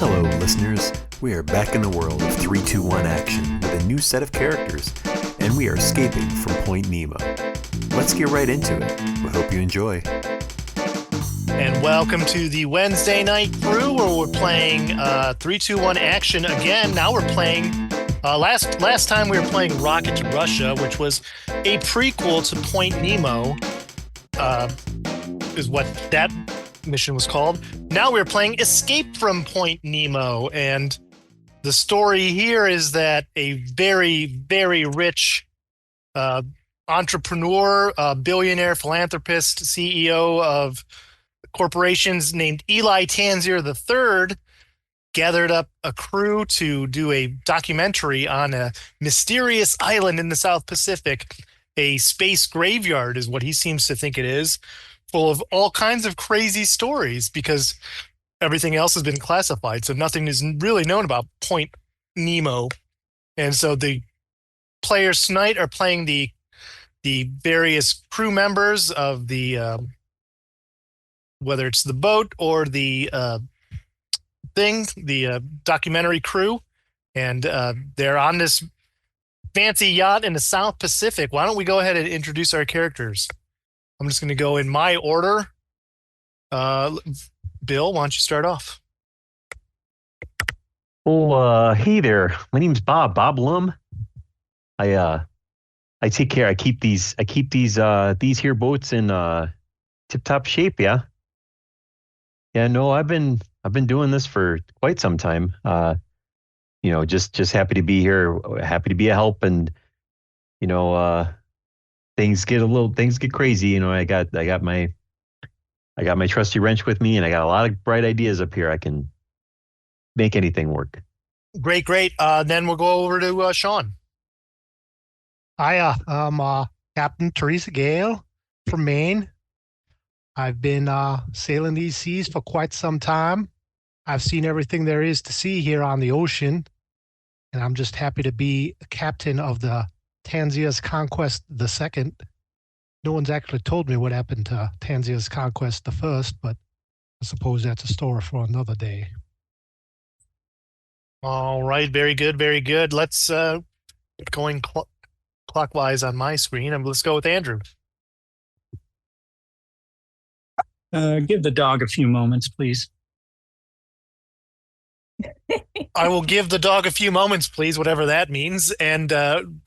Hello, listeners. We are back in the world of 321 action with a new set of characters, and we are escaping from Point Nemo. Let's get right into it. We hope you enjoy. And welcome to the Wednesday night crew, where we're playing 321 action again. Now we're playing. Last time we were playing Rocket to Russia, which was a prequel to Point Nemo. Is what that mission was called. Now we're playing Escape from Point Nemo, and the story here is that a very, very rich entrepreneur, billionaire, philanthropist, CEO of corporations named Eli Tanzier III gathered up a crew to do a documentary on a mysterious island in the South Pacific. A space graveyard is what he seems to think it is, full of all kinds of crazy stories because everything else has been classified. So nothing is really known about Point Nemo. And so the players tonight are playing the various crew members of the whether it's the boat or the documentary crew, and they're on this fancy yacht in the South Pacific. Why don't we go ahead and introduce our characters? I'm just going to go in my order. Bill, why don't you start off? Oh, hey there. My name's Bob Lum. I take care. I keep these here boats in tip-top shape, yeah. Yeah, no, I've been doing this for quite some time. Just happy to be here, happy to be a help, and things get crazy. I got my trusty wrench with me, and I got a lot of bright ideas up here. I can make anything work. Great. Then we'll go over to Sean. Hi, I'm Captain Teresa Gale from Maine. I've been sailing these seas for quite some time. I've seen everything there is to see here on the ocean, and I'm just happy to be a captain of the Tanzier's Conquest the Second. No one's actually told me what happened to Tanzier's Conquest the First, but I suppose that's a story for another day. All right, very good. Let's going clockwise on my screen, and let's go with Andrew. Give the dog a few moments, please. I will give the dog a few moments, please, whatever that means. And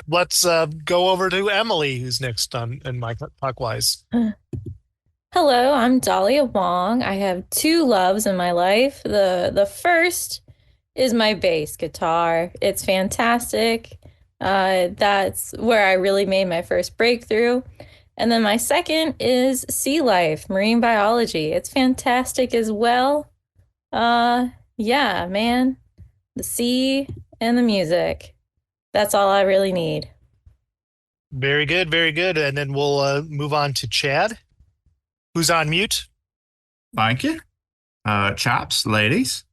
let's go over to Emily, who's next in my clockwise. Hello, I'm Dahlia Wong. I have two loves in my life. The first is my bass guitar. It's fantastic. That's where I really made my first breakthrough. And then my second is sea life, marine biology. It's fantastic as well. Yeah, man. The sea and the music. That's all I really need. Very good. And then we'll move on to Chad, who's on mute. Thank you. Chaps, ladies.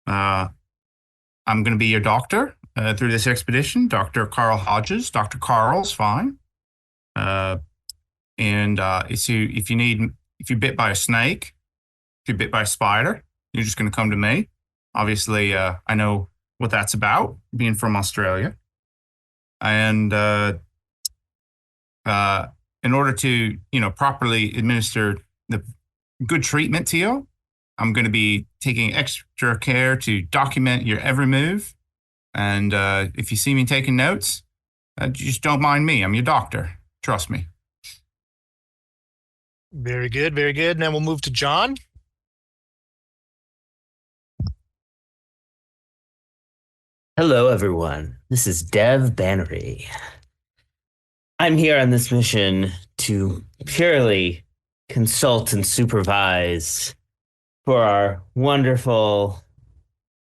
I'm going to be your doctor through this expedition. Dr. Carl Hodges. Dr. Carl's fine. And if you're bit by a snake, if you're bit by a spider, you're just going to come to me. Obviously, I know what that's about, being from Australia. And in order to, properly administer the good treatment to you, I'm going to be taking extra care to document your every move. And if you see me taking notes, just don't mind me. I'm your doctor. Trust me. Very good. And then we'll move to John. Hello, everyone. This is Dev Bannery. I'm here on this mission to purely consult and supervise for our wonderful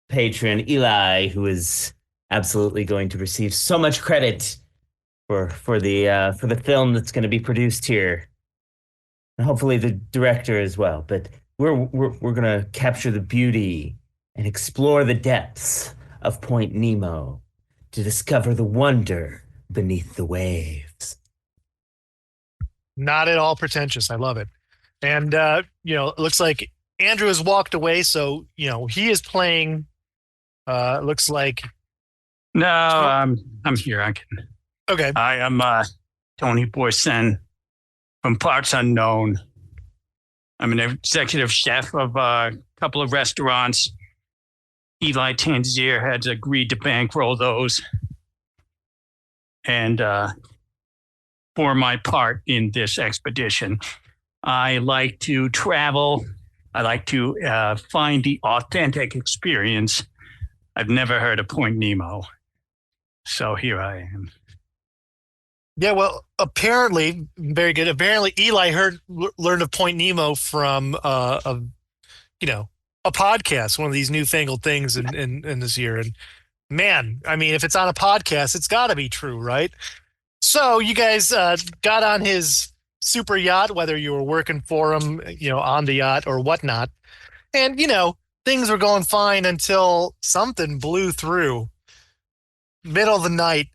patron, Eli, who is absolutely going to receive so much credit for the film that's going to be produced here. And hopefully the director as well. But we're going to capture the beauty and explore the depths of Point Nemo to discover the wonder beneath the waves. Not at all pretentious. I love it. And, it looks like Andrew has walked away. So, he is playing It looks like No, I'm here. I can. okay. I am Tony Borsen from Parts Unknown. I'm an executive chef of a couple of restaurants. Eli Tanzier has agreed to bankroll those. And for my part in this expedition, I like to travel. I like to find the authentic experience. I've never heard of Point Nemo. So here I am. Yeah, well, apparently, very good. Apparently, Eli learned of Point Nemo from a podcast, one of these newfangled things in this year. And man, I mean, if it's on a podcast, it's got to be true, right? So you guys got on his super yacht, whether you were working for him, on the yacht or whatnot, and things were going fine until something blew through. Middle of the night.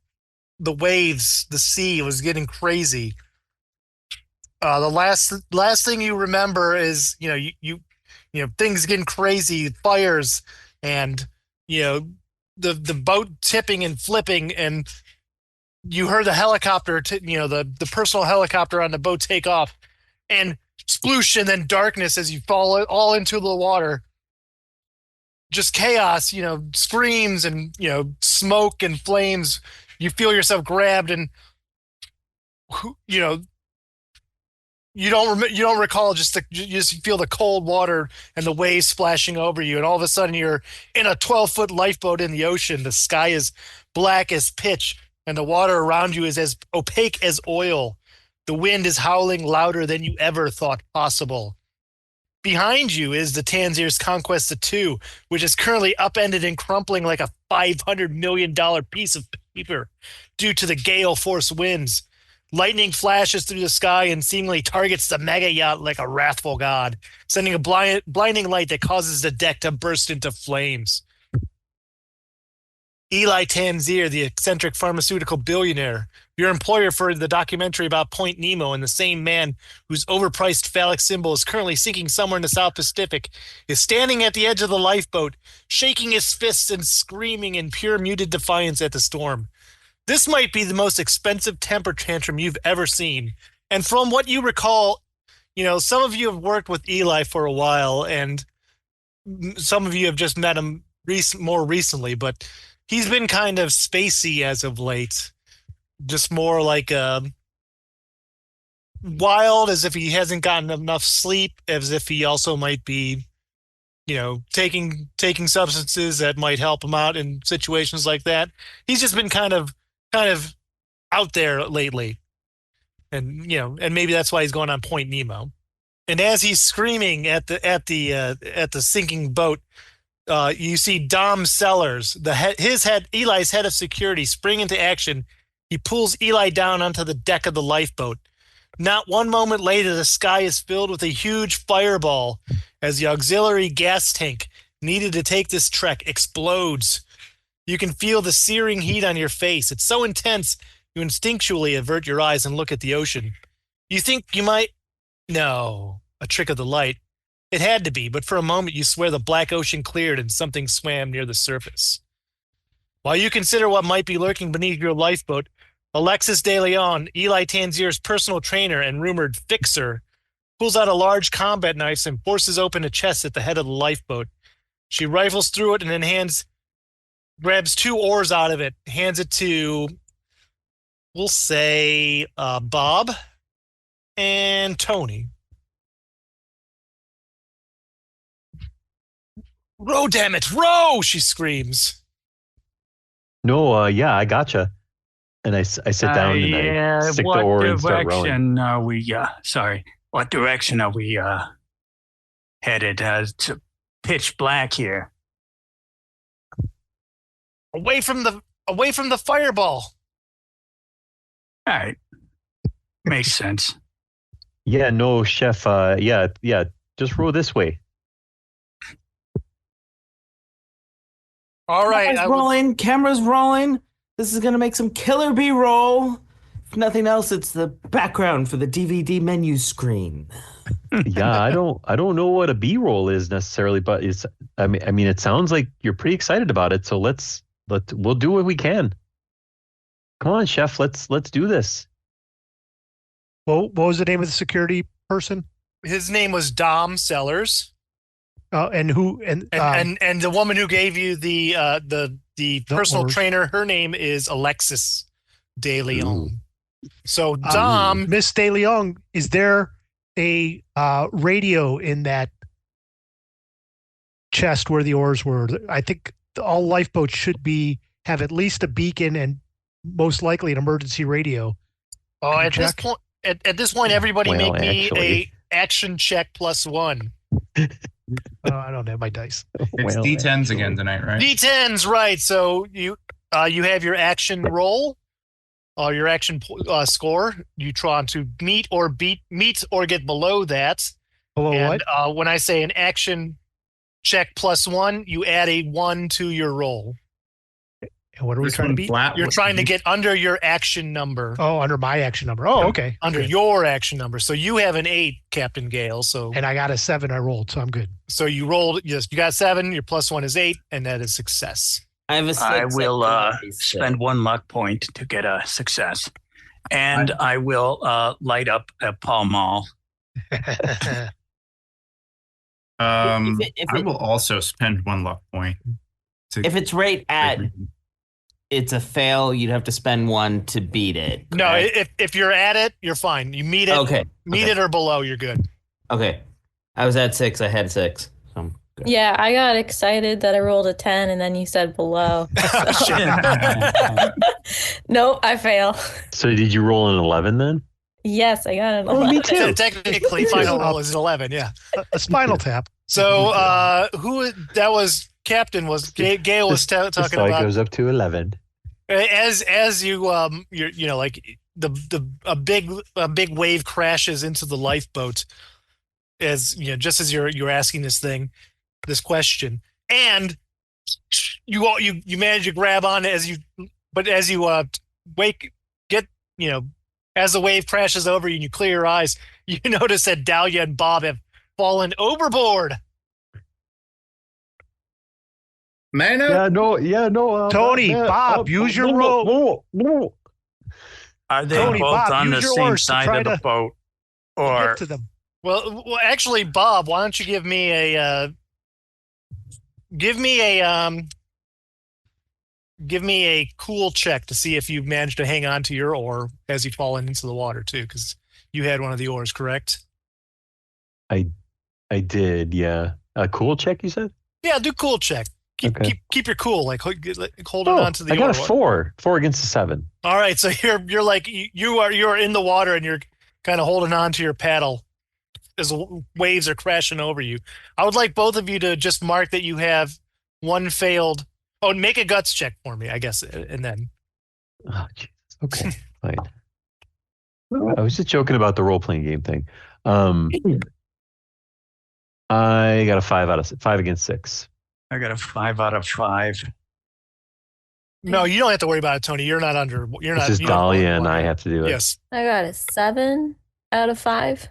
The waves, the sea was getting crazy. The last thing you remember is you things getting crazy, fires, and the boat tipping and flipping, and you heard the helicopter, the personal helicopter on the boat take off, and sploosh, and then darkness as you fall all into the water. Just chaos, screams and smoke and flames. You feel yourself grabbed, and you don't recall. You just feel the cold water and the waves splashing over you, and all of a sudden you're in a 12-foot lifeboat in the ocean. The sky is black as pitch, and the water around you is as opaque as oil. The wind is howling louder than you ever thought possible. Behind you is the Tanzier's Conquest of 2, which is currently upended and crumpling like a $500 million piece of paper due to the gale force winds. Lightning flashes through the sky and seemingly targets the mega yacht like a wrathful god, sending a blinding light that causes the deck to burst into flames. Eli Tanzier, the eccentric pharmaceutical billionaire, your employer for the documentary about Point Nemo, and the same man whose overpriced phallic symbol is currently sinking somewhere in the South Pacific, is standing at the edge of the lifeboat, shaking his fists and screaming in pure muted defiance at the storm. This might be the most expensive temper tantrum you've ever seen. And from what you recall, some of you have worked with Eli for a while, and some of you have just met him more recently, but he's been kind of spacey as of late. Just more like wild, as if he hasn't gotten enough sleep, as if he also might be, taking substances that might help him out in situations like that. He's just been kind of out there lately, and and maybe that's why he's going on Point Nemo. And as he's screaming at the sinking boat, you see Dom Sellers, Eli's head of security, spring into action. He pulls Eli down onto the deck of the lifeboat. Not one moment later, the sky is filled with a huge fireball as the auxiliary gas tank needed to take this trek explodes. You can feel the searing heat on your face. It's so intense, you instinctually avert your eyes and look at the ocean. You think you might... No, a trick of the light. It had to be, but for a moment you swear the black ocean cleared and something swam near the surface. While you consider what might be lurking beneath your lifeboat, Alexis De Leon, Eli Tanzier's personal trainer and rumored fixer, pulls out a large combat knife and forces open a chest at the head of the lifeboat. She rifles through it and then grabs 2 oars out of it, hands it to, we'll say, Bob and Tony. Row, damn it, row! She screams. No, yeah, I gotcha. And I sit down and I stick the oar and start rowing. What direction are we headed? To pitch black here. Away from the fireball. All right, makes sense. Yeah, no, chef. Yeah, just row this way. All right, Camera's rolling. This is gonna make some killer B-roll. If nothing else, it's the background for the DVD menu screen. Yeah, I don't know what a B roll is necessarily, but I mean it sounds like you're pretty excited about it. So we'll do what we can. Come on, chef, let's do this. Well, what was the name of the security person? His name was Dom Sellers, And who? and the woman who gave you the personal orders. trainer, her name is Alexis De Leon. Ooh. So Dom, Miss De Leon, is there a radio in that chest where the oars were? I think all lifeboats should have at least a beacon and most likely an emergency radio. oh, Can you at this check? point, at this point, everybody Well, make me actually. a action check +1. I don't have my dice. It's Well, D10s actually. again tonight, right? D10s, right? So you have your action roll, or your action score. You try to meet or get below that. Below And what? when I say an action check +1, you add a 1 to your roll. And what are we This trying to one beat? flat. You're trying to get under your action number. Oh, under my action number. Oh, okay. Under Okay. your action number. So you have an 8, Captain Gale. So And I got a 7 I rolled, so I'm good. so you rolled, yes, you got 7, your +1 is 8, and that is success. I have a 6. I will everybody's spend 1 luck point to get a success. And I will light up a Pall Mall. I If will also spend 1 luck point. if it's right at it's a fail, you'd have to spend 1 to beat it. No, correct? if you're at it, you're fine. You meet it, Okay. meet okay. it or below, you're good. Okay. I was at 6. I had 6. So I'm good. Yeah, I got excited that I rolled a 10 and then you said below. Nope, I fail. So did you roll an 11 then? Yes, I got an Oh, 11. me too. Technically, final roll is an 11, yeah. A spinal tap. So who that was? Captain was Gale was talking So it about goes up to 11. as you're like a big wave crashes into the lifeboat, as you know, just as you're asking this question, and you manage to grab on as you as the wave crashes over you and you clear your eyes, you notice that Dahlia and Bob have fallen overboard. Man, Yeah, no. Tony, Bob, use your rope. Are they Tony, both Bob, on the use your same oars to side try of the to boat? Get Or to them. Well, actually, Bob, why don't you give me a cool check to see if you managed to hang on to your oar as you fall into the water too, because you had one of the oars, correct? I did, yeah. A cool check, you said? Yeah, do cool check. Keep your cool, like holding on to the I got oar. a 4 against a 7. All right, so you're like you're in the water and you're kind of holding on to your paddle as the waves are crashing over you. I would like both of you to just mark that you have one failed. Oh, make a guts check for me, I guess, and then. Oh, Jesus. Okay, fine. I was just joking about the role-playing game thing. I got a 5 against 6. I got a 5 out of 5. No, you don't have to worry about it, Tony. You're not under. You're not. This is you don't Dahlia want and one. I have to do it. Yes. I got a 7 out of 5.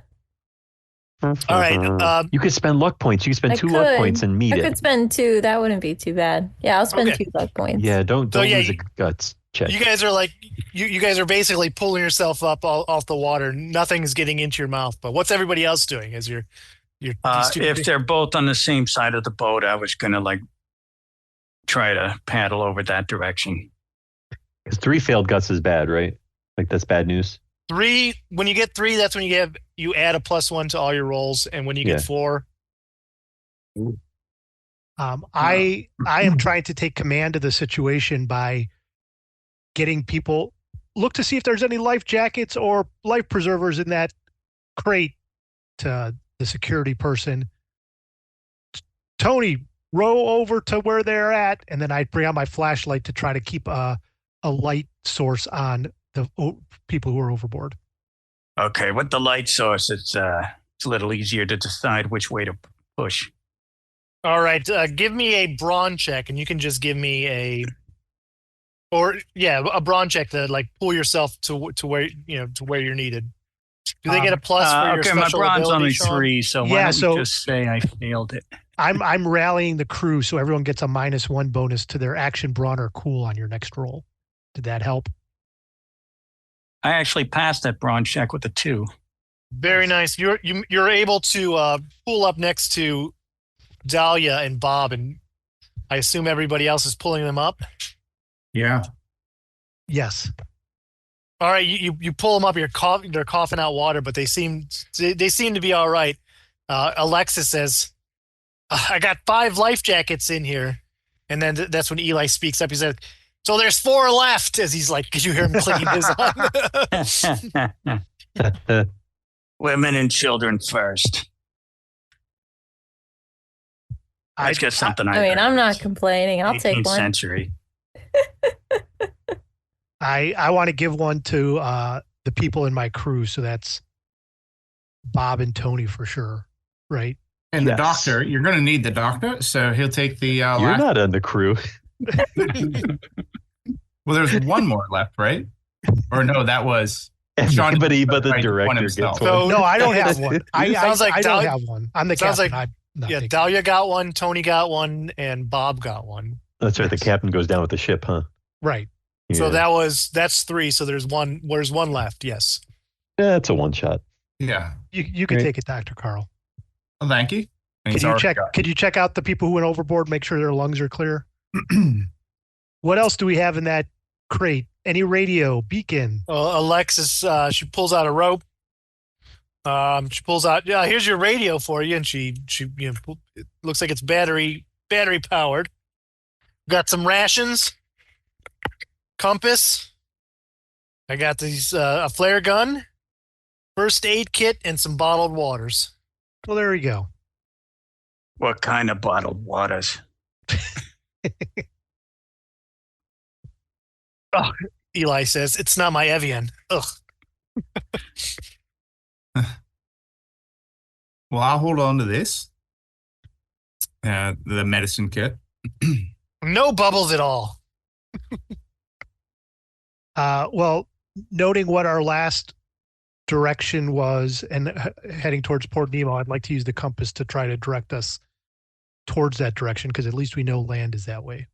All right. You could spend luck points. You could spend I 2 luck could. points and meet I it. could spend 2. That wouldn't be too bad. Yeah, I'll spend Okay. 2 luck points. Yeah, don't So, yeah, lose a guts check. You guys are like you guys are basically pulling yourself up off the water. Nothing's getting into your mouth. But what's everybody else doing? As you're If they're both on the same side of the boat, I was gonna try to paddle over that direction. Because 3 failed guts is bad, right? Like that's bad news. 3, when you get 3, that's when you add a +1 to all your rolls, and when you get 4, I am trying to take command of the situation by getting people look to see if there's any life jackets or life preservers in that crate to the security person. Tony, row over to where they're at, and then I'd bring out my flashlight to try to keep a light source on the people who are overboard. Okay, with the light source, it's a little easier to decide which way to push. all right. Give me a brawn check, and you can just give me a brawn check to pull yourself to where to where you're needed. Do they get a plus for your okay, my special bronze ability, only Sean? 3, so why Yeah, don't so- you just say I failed it? I'm rallying the crew, so everyone gets a -1 bonus to their action, brawn, or cool on your next roll. Did that help? I actually passed that bronze check with a 2. Very nice. You're able to pull up next to Dahlia and Bob, and I assume everybody else is pulling them up. Yeah. Yes. All right, you pull them up. They're coughing out water, but they seem to be all right. Alexis says, "I got 5 life jackets in here," and then that's when Eli speaks up. He says, "So there's 4 left." As he's like, "Could you hear him clicking his on?" Women and children first. That's just something I mean, heard. I'm not complaining. I'll take 18th one. century. I want to give one to the people in my crew, so that's Bob and Tony for sure, right? And the Yes. doctor, you're going to need the doctor, so he'll take the You're last. not on the crew. Well, there's one more left, right? Or no, that was Sean Everybody but the tried to point director gets himself. one. So- No, I don't have one. Sounds like I don't Dahlia- have one. I'm the sounds captain. like- I'm not Yeah, taking- Dahlia got one, Tony got one, and Bob got one. That's right. The captain goes down with the ship, huh? right. So Yeah. that's 3. So there's one left. Yes. Yeah, it's a one shot. Yeah. You can Great. take it, Dr. Carl. Well, thank you. And Can he's you already check? got Could you check out the people who went overboard? Make sure their lungs are clear. What else do we have in that crate? Any radio, beacon? Alexis, she pulls out a rope. She pulls out. Yeah, here's your radio for you, and she it looks like it's battery powered. Got some rations, compass. I got these a flare gun, first aid kit, and some bottled waters. Well, there we go. What kind of bottled waters? Eli says, "It's not my Evian." Ugh. Well, I'll hold on to this. The medicine kit. No bubbles at all. Well, noting what our last direction was and heading towards Port Nemo, I'd like to use the compass to try to direct us towards that direction because at least we know land is that way.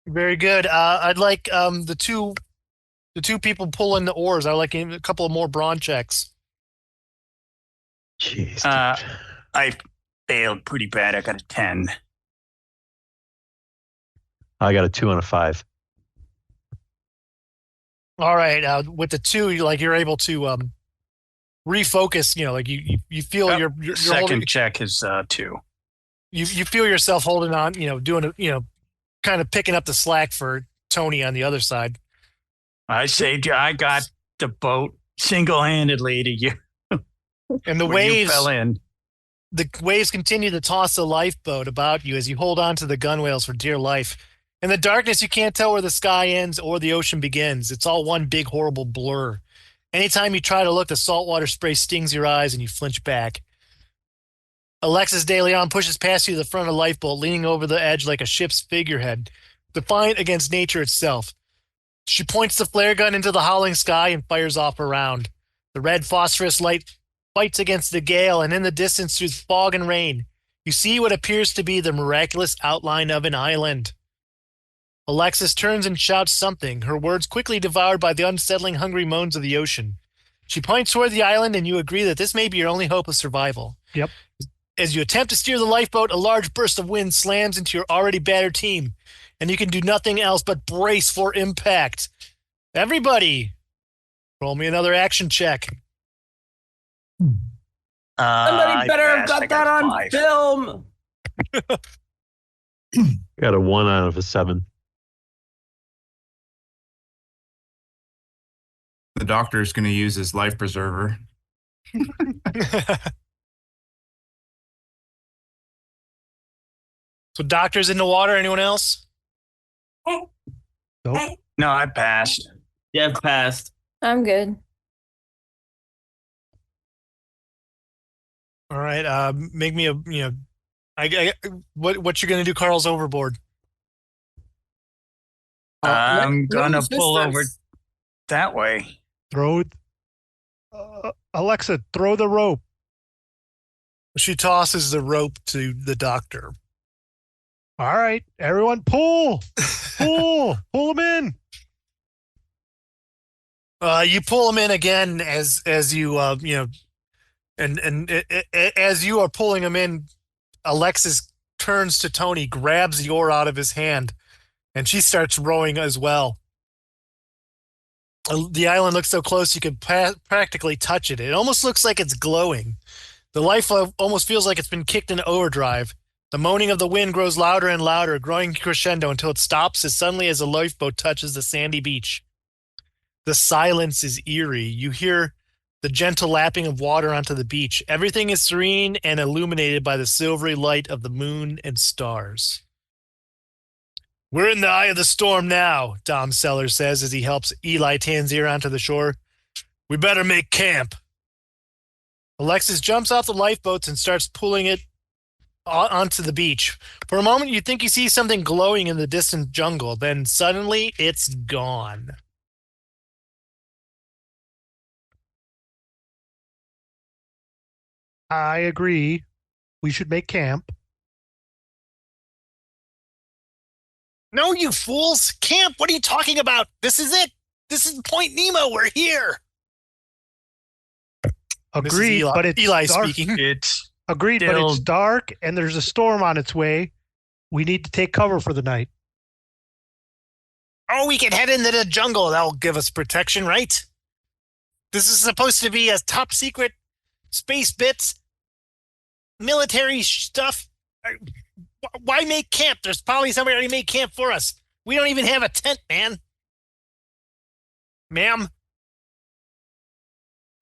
Very good. I'd like the two people pulling the oars. I'd like a couple of more brawn checks. Jeez. I failed pretty bad. I got a 10. I got a 2 on a 5. All right. With the 2, you're able to refocus. Like you feel Yep. you're Second holding. check is 2. You feel yourself holding on. Doing kind of picking up the slack for Tony on the other side. I saved you. I got the boat single-handedly to you. And the when you waves. fell in. The waves continue to toss the lifeboat about you as you hold on to the gunwales for dear life. In the darkness, you can't tell where the sky ends or the ocean begins. It's all one big, horrible blur. Anytime you try to look, the saltwater spray stings your eyes and you flinch back. Alexis De Leon pushes past you to the front of the lifeboat, leaning over the edge like a ship's figurehead, defiant against nature itself. She points the flare gun into the howling sky and fires off a round. The red phosphorus light fights against the gale, and in the distance through fog and rain, you see what appears to be the miraculous outline of an island. Alexis turns and shouts something, her words quickly devoured by the unsettling, hungry moans of the ocean. She points toward the island, and you agree that this may be your only hope of survival. Yep. As you attempt to steer the lifeboat, a large burst of wind slams into your already battered team, and you can do nothing else but brace for impact. Everybody, roll me another action check. Somebody better have got that on 5. film. Got a 1 out of a 7. The doctor is going to use his life preserver. So doctor's in the water. Anyone else? Nope. No, I passed. Dev passed. I'm good. All right. Make me what you're gonna do? Carl's overboard. I'm What gonna is this pull that's- over that way. Throw, Alexa, throw the rope. She tosses the rope to the doctor. All right, everyone, pull pull him in. You pull him in again as you and as you are pulling him in, Alexis turns to Tony, grabs the oar out of his hand, and she starts rowing as well. The island looks so close you could practically touch it. It almost looks like it's glowing. The life almost feels like it's been kicked into overdrive. The moaning of the wind grows louder and louder, growing crescendo until it stops as suddenly as a lifeboat touches the sandy beach. The silence is eerie. You hear the gentle lapping of water onto the beach. Everything is serene and illuminated by the silvery light of the moon and stars. We're in the eye of the storm now, Dom Sellers says as he helps Eli Tanzir onto the shore. We better make camp. Alexis jumps off the lifeboats and starts pulling it onto the beach. For a moment, you think you see something glowing in the distant jungle. Then suddenly, it's gone. I agree. We should make camp. No, you fools! Camp! What are you talking about? This is it! This is Point Nemo! We're here! Agreed, but it's Eli dark. speaking. It's Agreed, but it's dark and there's a storm on its way. We need to take cover for the night. Oh, we can head into the jungle. That'll give us protection, right? This is supposed to be a top secret space bits, military stuff. Why make camp? There's probably somebody already made camp for us. We don't even have a tent, man. Ma'am?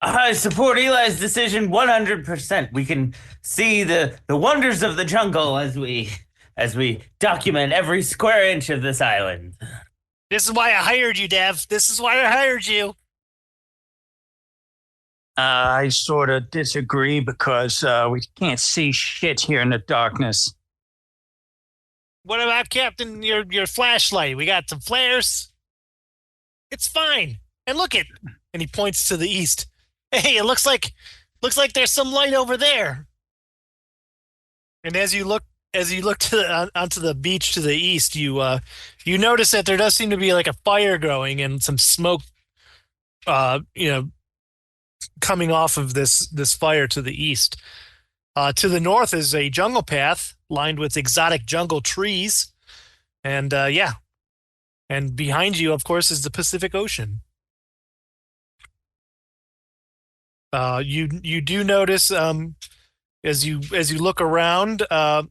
I support Eli's decision 100%. We can see the wonders of the jungle as we document every square inch of this island. This is why I hired you, Dev. This is why I hired you. I sort of disagree because we can't see shit here in the darkness. What about Captain, your flashlight? We got some flares. It's fine. And look it. And he points to the east. Hey, it looks like there's some light over there. And as you look onto the beach to the east, you notice that there does seem to be like a fire growing and some smoke coming off of this fire to the east. To the north is a jungle path lined with exotic jungle trees. And and behind you, of course, is the Pacific Ocean. You do notice as you look around, the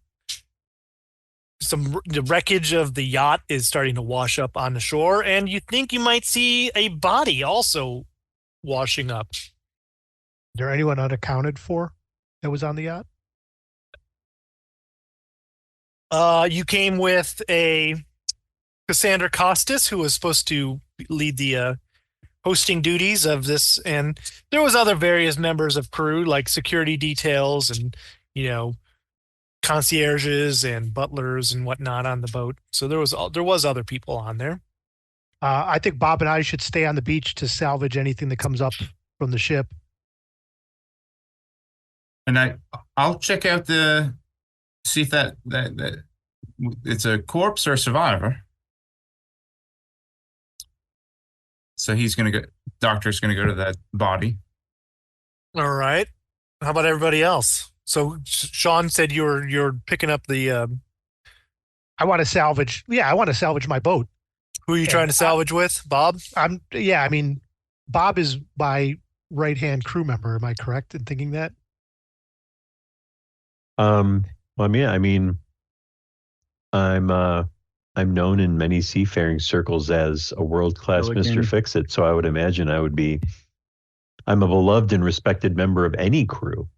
wreckage of the yacht is starting to wash up on the shore, and you think you might see a body also washing up. Is there anyone unaccounted for that was on the yacht? You came with a Cassandra Costas, who was supposed to lead the hosting duties of this, and there was other various members of crew like security details and concierges and butlers and whatnot on the boat. So there was other people on there. I think Bob and I should stay on the beach to salvage anything that comes up from the ship. And I'll check out see if that it's a corpse or a survivor. So doctor's gonna go to that body. All right. How about everybody else? So Sean said you're picking up the. I want to salvage. Yeah, I want to salvage my boat. Who are you trying to salvage with, Bob? Bob is my right-hand crew member. Am I correct in thinking that? Well, yeah, I mean, I'm known in many seafaring circles as a world-class Mr. Fix-It, so I would imagine I'm a beloved and respected member of any crew.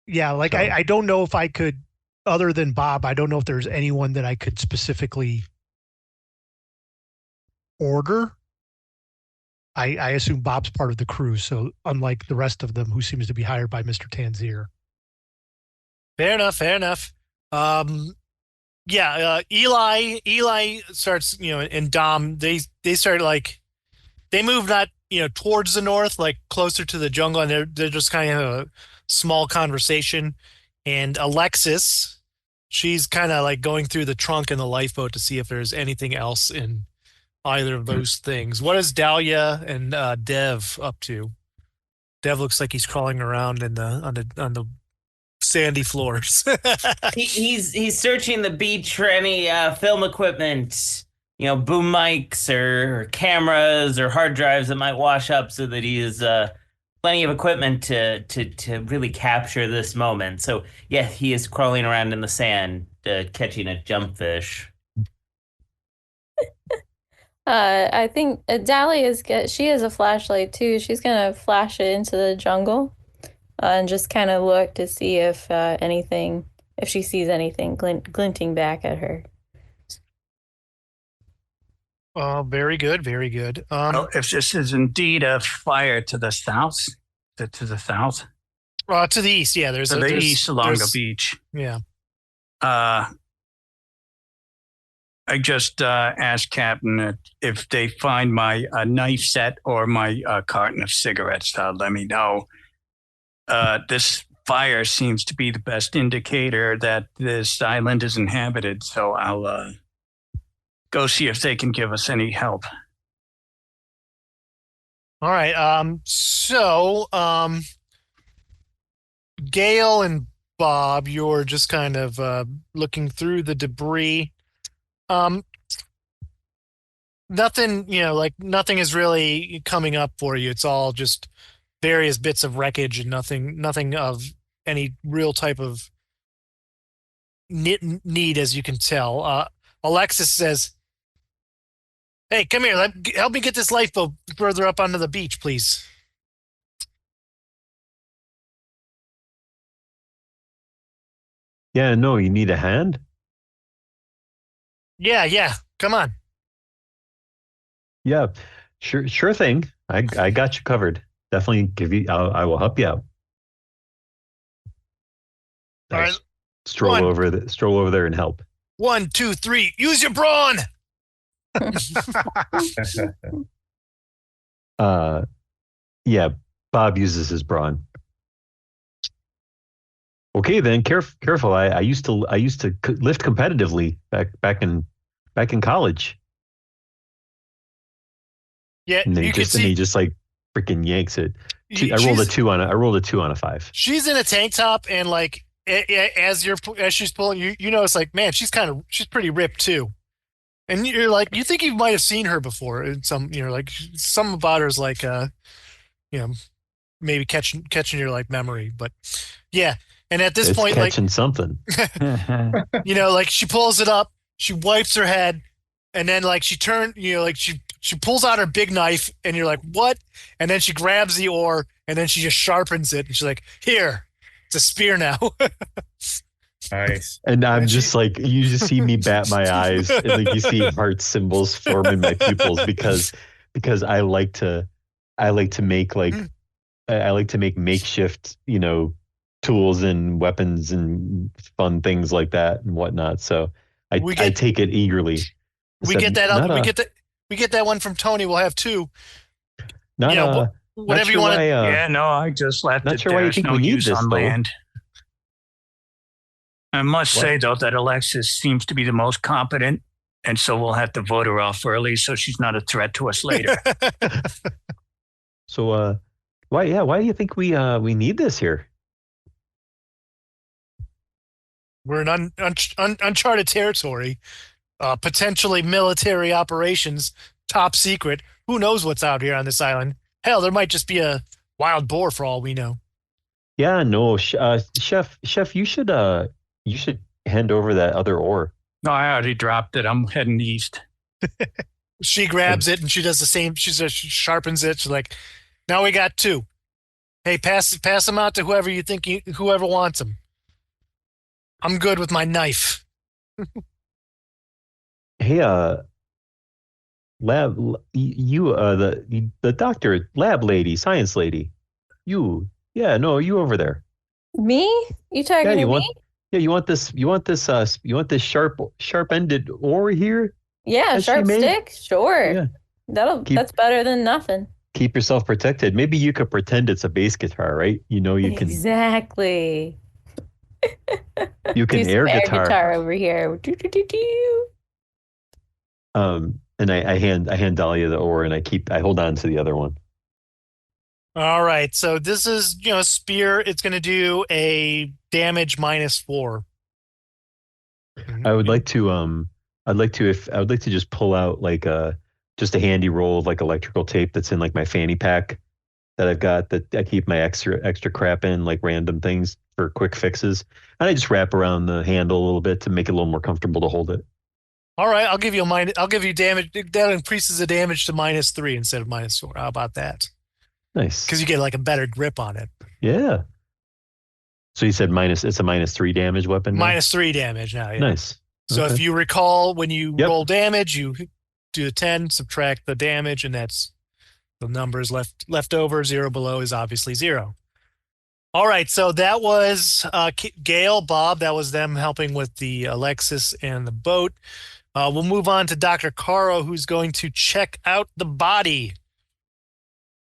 Yeah, like so. I don't know if I could, other than Bob, I don't know if there's anyone that I could specifically order. I assume Bob's part of the crew, so unlike the rest of them who seems to be hired by Mr. Tanzir. Fair enough. Eli starts, and Dom, they start they move not towards the north, like closer to the jungle, and they're just kind of a small conversation. And Alexis, she's kind of like going through the trunk in the lifeboat to see if there's anything else in either of those things. What is Dahlia and Dev up to? Dev looks like he's crawling around in the sandy floors. He's searching the beach for any film equipment, boom mics or cameras or hard drives that might wash up, so that he has plenty of equipment to really capture this moment. So yeah, he is crawling around in the sand, catching a jumpfish. I think she has a flashlight too. She's gonna flash it into the jungle, and just kind of look to see if she sees anything glinting back at her. Very good, very good. Well, if this is indeed a fire to the south, to the south, to the east, yeah. There's east along the beach. Yeah. I just asked Captain if they find my knife set or my carton of cigarettes. Let me know. This fire seems to be the best indicator that this island is inhabited, so I'll go see if they can give us any help. All right. Gail and Bob, you're just kind of looking through the debris. Nothing, nothing is really coming up for you. It's all just various bits of wreckage and nothing of any real type of need, as you can tell. Alexis says, "Hey, come here. Help me get this lifeboat further up onto the beach, please." Yeah, no, you need a hand? Yeah. Come on. Yeah, sure thing. I got you covered. Definitely I will help you out. All right. Stroll over there and help. 1, 2, 3. Use your brawn. Yeah, Bob uses his brawn. Okay, then careful. I used to lift competitively back in college. Yeah, and you can see. And he just like freaking yanks it. I rolled a 2 on a 5. She's in a tank top, and like as she's pulling, you know, it's like, man, she's pretty ripped too. And you're like, you think you might have seen her before. And like some about her is like, maybe catching your like memory, but yeah. And at this point, catching like something, like she pulls it up, she wipes her head, and then like she pulls out her big knife, and you're like, what? And then she grabs the oar, and then she just sharpens it, and she's like, here, it's a spear now. Nice. And I'm just like, you just see me bat my eyes, and like you see heart symbols form in my pupils because I like to make makeshift, tools and weapons and fun things like that and whatnot. So I take it eagerly. We get that one from Tony. We'll have 2. Whatever you want. I just left not it. sure why you think we need this, on though. land. I must say, though, that Alexis seems to be the most competent, and so we'll have to vote her off early so she's not a threat to us later. So, why do you think we need this here? We're in uncharted territory, potentially military operations, top secret. Who knows what's out here on this island? Hell, there might just be a wild boar for all we know. Yeah, no, chef, you should hand over that other oar. No, I already dropped it. I'm heading east. She grabs it and she does the same. She sharpens it. She's like, now we got 2. Hey, pass them out to whoever wants them. I'm good with my knife. Hey, lab, the doctor, lab lady, science lady, you over there. Me? You talking to me? You want this sharp-ended oar here? Yeah, sharp stick. Sure. Yeah. That's better than nothing. Keep yourself protected. Maybe you could pretend it's a bass guitar, right? You know, Exactly. you Do can some air air guitar. guitar over here. Do, do, do, do. And I hand Dahlia the oar, and I hold on to the other one. All right. So this is, spear. It's going to do a damage -4. I would like to just pull out like just a handy roll of like electrical tape that's in like my fanny pack that I've got, that I keep my extra crap in, like random things for quick fixes. And I just wrap around the handle a little bit to make it a little more comfortable to hold it. All right. I'll give you damage. That increases the damage to -3 instead of -4. How about that? Nice. Because you get like a better grip on it. Yeah. So you said it's a -3 damage weapon now? -3 damage now. Yeah. Nice. So Okay. if you recall, when you Yep. roll damage, you do a 10, subtract the damage, and that's the numbers left over. 0 below is obviously 0. All right, so that was Gail, Bob. That was them helping with the Alexis and the boat. We'll move on to Dr. Caro, who's going to check out the body.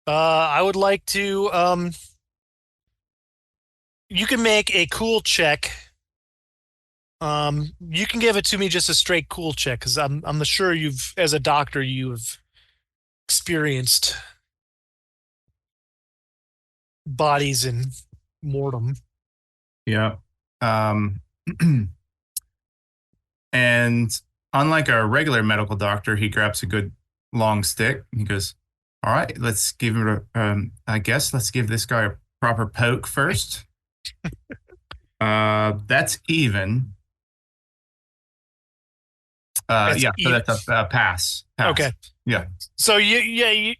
I would like to. You can make a cool check. You can give it to me just a straight cool check, because I'm sure as a doctor, you've experienced bodies in mortem. Yeah. And unlike a regular medical doctor, he grabs a good long stick. He goes, "All right, let's give it let's give this guy a proper poke first." That's even. So that's a pass. Okay. Yeah. So you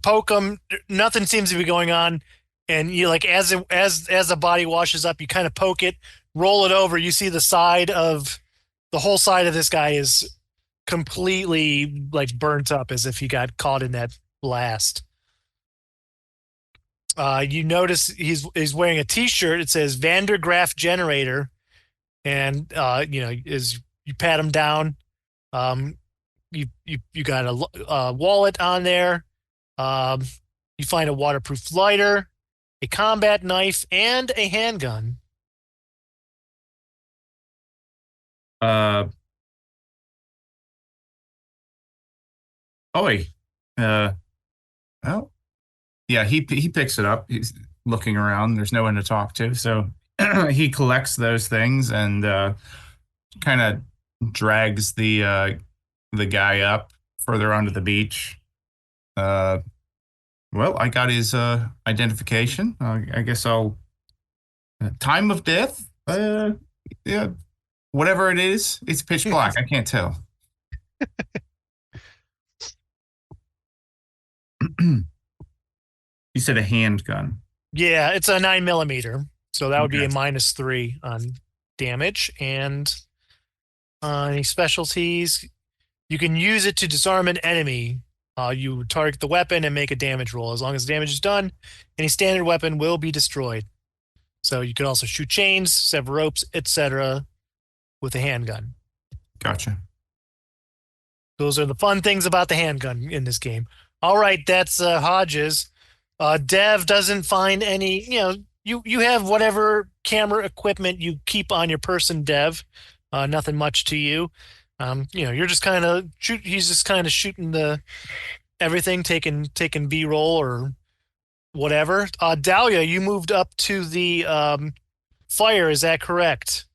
poke them. Nothing seems to be going on, and you like as the body washes up, you kind of poke it, roll it over. You see the whole side of this guy is completely like burnt up, as if he got caught in that blast. You notice he's wearing a T-shirt. It says Vandergraaf Generator, and as you pat him down, you got a wallet on there. You find a waterproof lighter, a combat knife, and a handgun. Well, yeah, he picks it up. He's looking around. There's no one to talk to, so he collects those things and kind of drags the guy up further onto the beach. Well, I got his identification. I guess I'll time of death. Yeah, whatever it is, it's pitch black. I can't tell. You said a handgun. Yeah, it's a 9mm, so that would be a -3 on damage. And any specialties, you can use it to disarm an enemy. You target the weapon and make a damage roll. As long as the damage is done, any standard weapon will be destroyed. So you could also shoot chains, sever ropes, etc. with a handgun. Gotcha. Those are the fun things about the handgun in this game. All right, that's Hodges. Dev doesn't find any, you have whatever camera equipment you keep on your person, Dev. Nothing much to you. You're just kind of he's just kind of shooting everything, taking B-roll or whatever. Dahlia, you moved up to the fire, is that correct?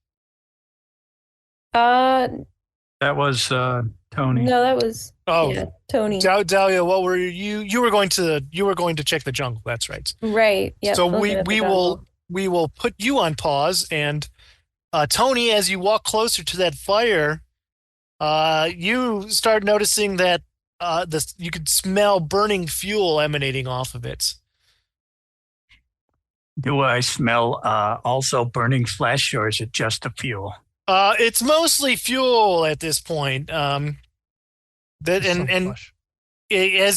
That was Tony. No, that was Tony. Dahlia, what were you? You were going to check the jungle. That's right. Right. Yeah. So we will put you on pause, and Tony, as you walk closer to that fire, you start noticing that you could smell burning fuel emanating off of it. Do I smell also burning flesh, or is it just the fuel? It's mostly fuel at this point. As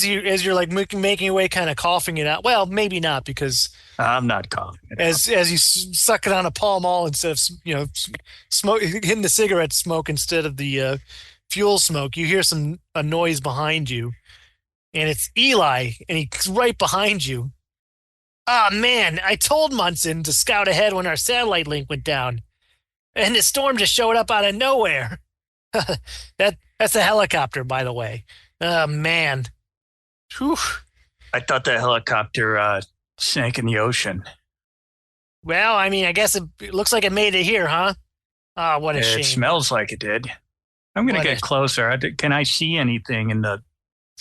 you're like making your way, kind of coughing it out. Well, maybe not, because I'm not coughing it as you suck it on a Pall Mall instead of smoke, hitting the cigarette smoke instead of the fuel smoke. You hear a noise behind you, and it's Eli, and he's right behind you. Ah, man, I told Munson to scout ahead when our satellite link went down, and the storm just showed up out of nowhere. That's a helicopter, by the way. Oh, man. Whew. I thought the helicopter sank in the ocean. Well, I mean, I guess it looks like it made it here, huh? Ah, what a shame. It smells like it did. I'm going to get closer. Can I see anything in the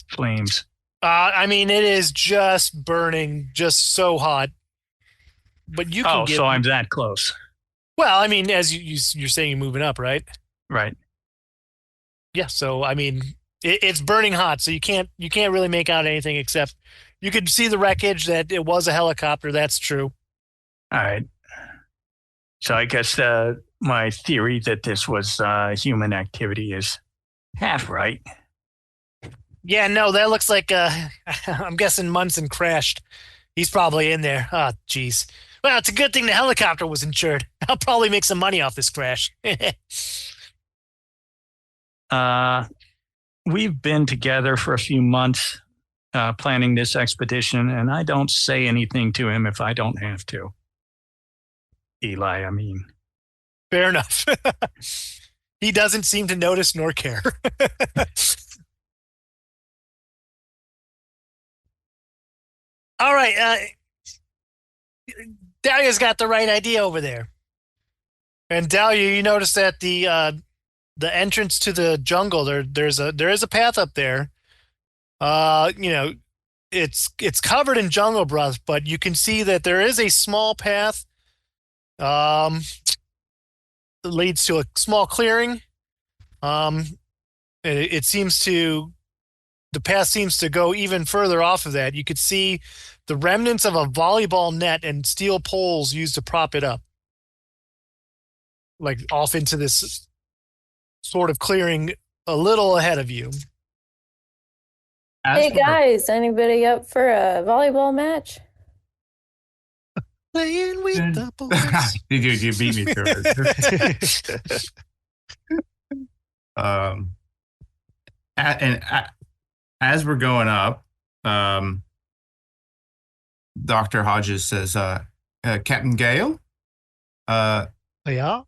flames? I mean, it is just burning, just so hot. But you can so I'm that close. Well, I mean, as you're saying, you're moving up, right? Right. Yeah. So I mean, it's burning hot, so you can't really make out anything except you could see the wreckage that it was a helicopter. That's true. All right. So I guess my theory that this was human activity is half right. Yeah, no, that looks like I'm guessing Munson crashed. He's probably in there. Oh, geez. Well, it's a good thing the helicopter was insured. I'll probably make some money off this crash. We've been together for a few months planning this expedition, and I don't say anything to him if I don't have to. Eli, I mean. Fair enough. He doesn't seem to notice nor care. All right. Dahlia's got the right idea over there. And Dahlia, you notice that the entrance to the jungle, there is a path up there. It's covered in jungle brush, but you can see that there is a small path. That leads to a small clearing. The path seems to go even further off of that. You could see the remnants of a volleyball net and steel poles used to prop it up, like off into this sort of clearing a little ahead of you. Hey guys, anybody up for a volleyball match? Playing with the boys. You beat me to it. As we're going up, Dr. Hodges says, Captain Gale, Yeah.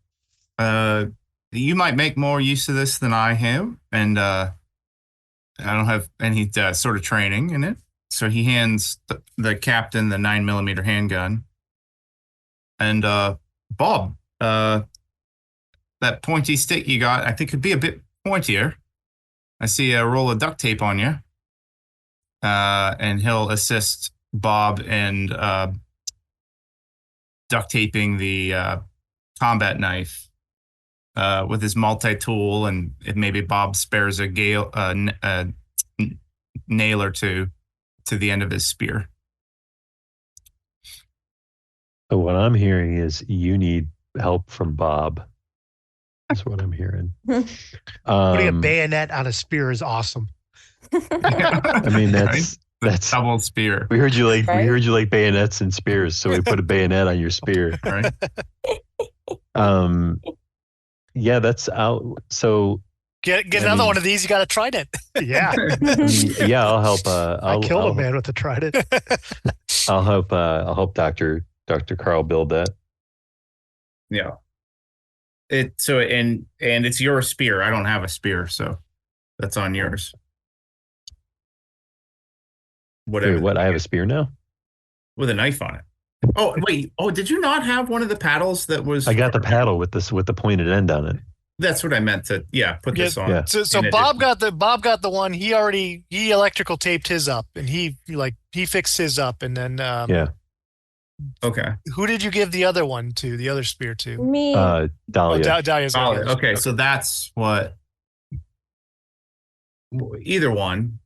You might make more use of this than I have, and I don't have any sort of training in it. So he hands the captain the 9mm handgun. And Bob, that pointy stick you got, I think could be a bit pointier. I see a roll of duct tape on you. And he'll assist Bob in duct taping the combat knife with his multi-tool, and if maybe Bob spares a nail or two to the end of his spear. So what I'm hearing is you need help from Bob. That's what I'm hearing. Putting a bayonet on a spear is awesome. I mean, that's double spear. We heard you like bayonets and spears, so we put a bayonet on your spear. Right. Yeah, that's out. So get another one of these. You got a trident. Yeah. Yeah, I'll help. I killed a man with a trident. I'll help Dr. Carl build that. Yeah. And it's your spear. I don't have a spear, so that's on yours. Whatever. Wait, what? I have a spear now? With a knife on it. Oh, wait. Oh, did you not have one of the paddles that was... I got the paddle with the pointed end on it. That's what I meant to, put this on. Yeah. So Bob got the one. He electrical taped his up, and he fixed his up, and then yeah. Okay. Who did you give the other one to? The other spear to? Me. Dahlia. Oh, Dahlia's Dahlia. Okay, so that's what. Either one.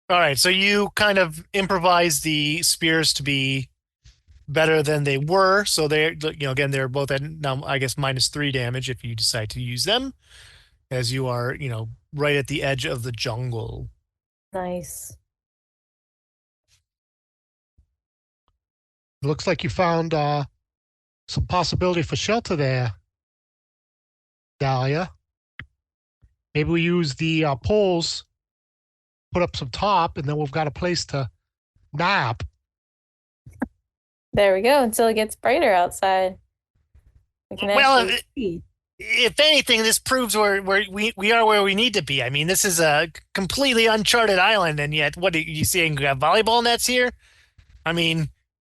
All right, so you kind of improvise the spears to be better than they were. So they're they're both at now, I guess, -3 damage if you decide to use them, as you are right at the edge of the jungle. Nice. Looks like you found some possibility for shelter there, Dahlia. Maybe we use the poles, put up some top, and then we've got a place to nap. There we go. Until it gets brighter outside. We can Well, actually see. if anything, this proves we are where we need to be. I mean, this is a completely uncharted island, and yet, what are you saying? We have volleyball nets here? I mean,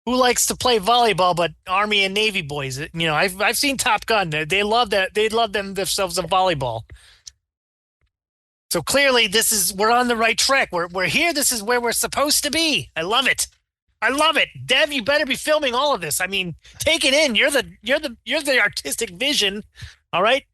who likes to play volleyball but Army and Navy boys? You know, I've seen Top Gun. They love that. They love themselves a volleyball. So clearly, we're on the right track. We're here. This is where we're supposed to be. I love it. I love it. Dev, you better be filming all of this. I mean, take it in. You're the artistic vision. All right.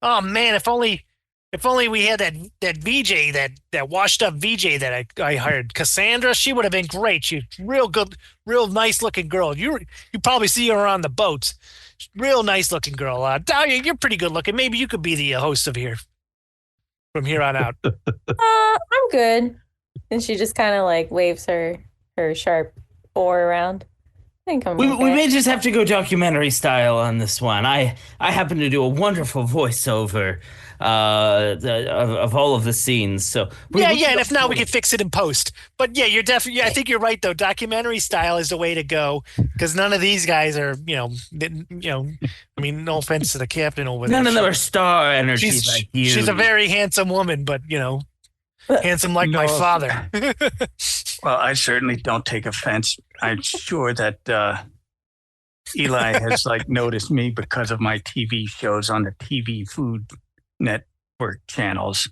Oh man, if only we had that VJ, that washed up VJ that I hired, Cassandra. She would have been great. She's real good, real nice looking girl. You probably see her on the boats. Real nice looking girl. Dahlia, you're pretty good looking. Maybe you could be the host of here from here on out. I'm good. And she just kind of like waves her sharp oar around. I think We okay. may just have to go documentary style on this one. I happen to do a wonderful voiceover of all of the scenes. So yeah, and if not, we can fix it in post. But yeah, you're definitely. I think you're right though. Documentary style is the way to go because none of these guys are. I mean, no offense to the captain over there. None of them are star energy like you. She's a very handsome woman, but handsome like my father. Well, I certainly don't take offense. I'm sure that Eli has noticed me because of my TV shows on the TV Food Network channels.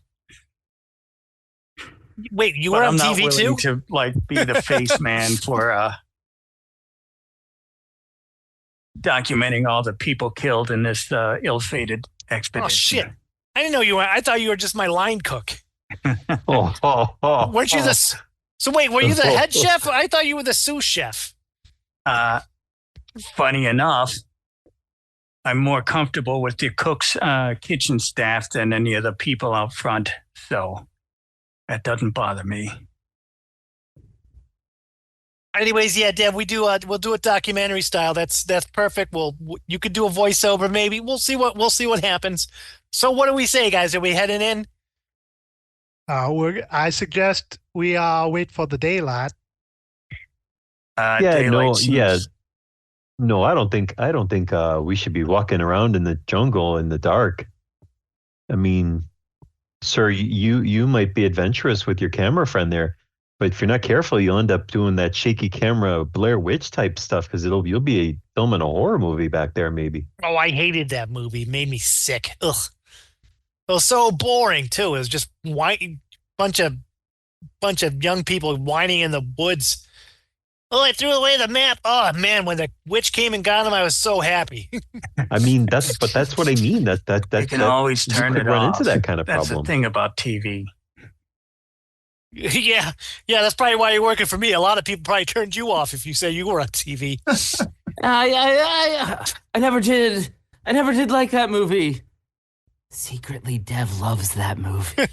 Wait, you were on TV too? To be the face man for documenting all the people killed in this ill-fated expedition. Oh shit! I didn't know you were. I thought you were just my line cook. Weren't you the? So wait, were you the head chef? I thought you were the sous chef. Funny enough, I'm more comfortable with the cook's kitchen staff than any of the people out front, so that doesn't bother me. Anyways, yeah, Deb, we'll do it documentary style. That's perfect. You could do a voiceover, maybe. We'll see what happens. So, what do we say, guys? Are we heading in? I suggest we wait for the daylight. No, I don't think we should be walking around in the jungle in the dark. I mean, sir, you might be adventurous with your camera friend there, but if you're not careful, you'll end up doing that shaky camera Blair Witch type stuff because you'll be filming a horror movie back there, maybe. Oh, I hated that movie. It made me sick. Ugh. It was so boring too. It was just bunch of young people whining in the woods. Oh, I threw away the map. Oh man, when the witch came and got him, I was so happy. I mean, that's what I mean. That you can always turn it run off. into that kind of That's problem. the thing about TV. Yeah, that's probably why you're working for me. A lot of people probably turned you off if you say you were on TV. I never did. I never did like that movie. Secretly, Dev loves that movie.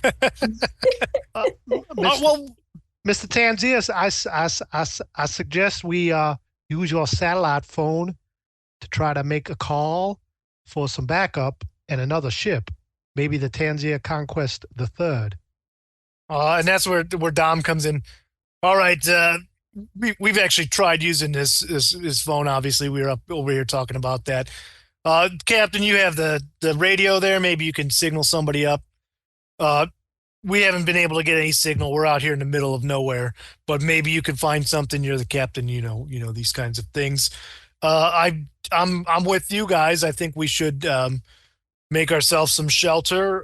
Mr. Tanzias, I suggest we use your satellite phone to try to make a call for some backup and another ship, maybe the Tanzia Conquest III. And that's where Dom comes in. All right, we've actually tried using his phone. Obviously, we were up over here talking about that. Captain, you have the radio there. Maybe you can signal somebody up. We haven't been able to get any signal. We're out here in the middle of nowhere, but maybe you can find something. You're the captain, you know these kinds of things. I'm with you guys. I think we should make ourselves some shelter.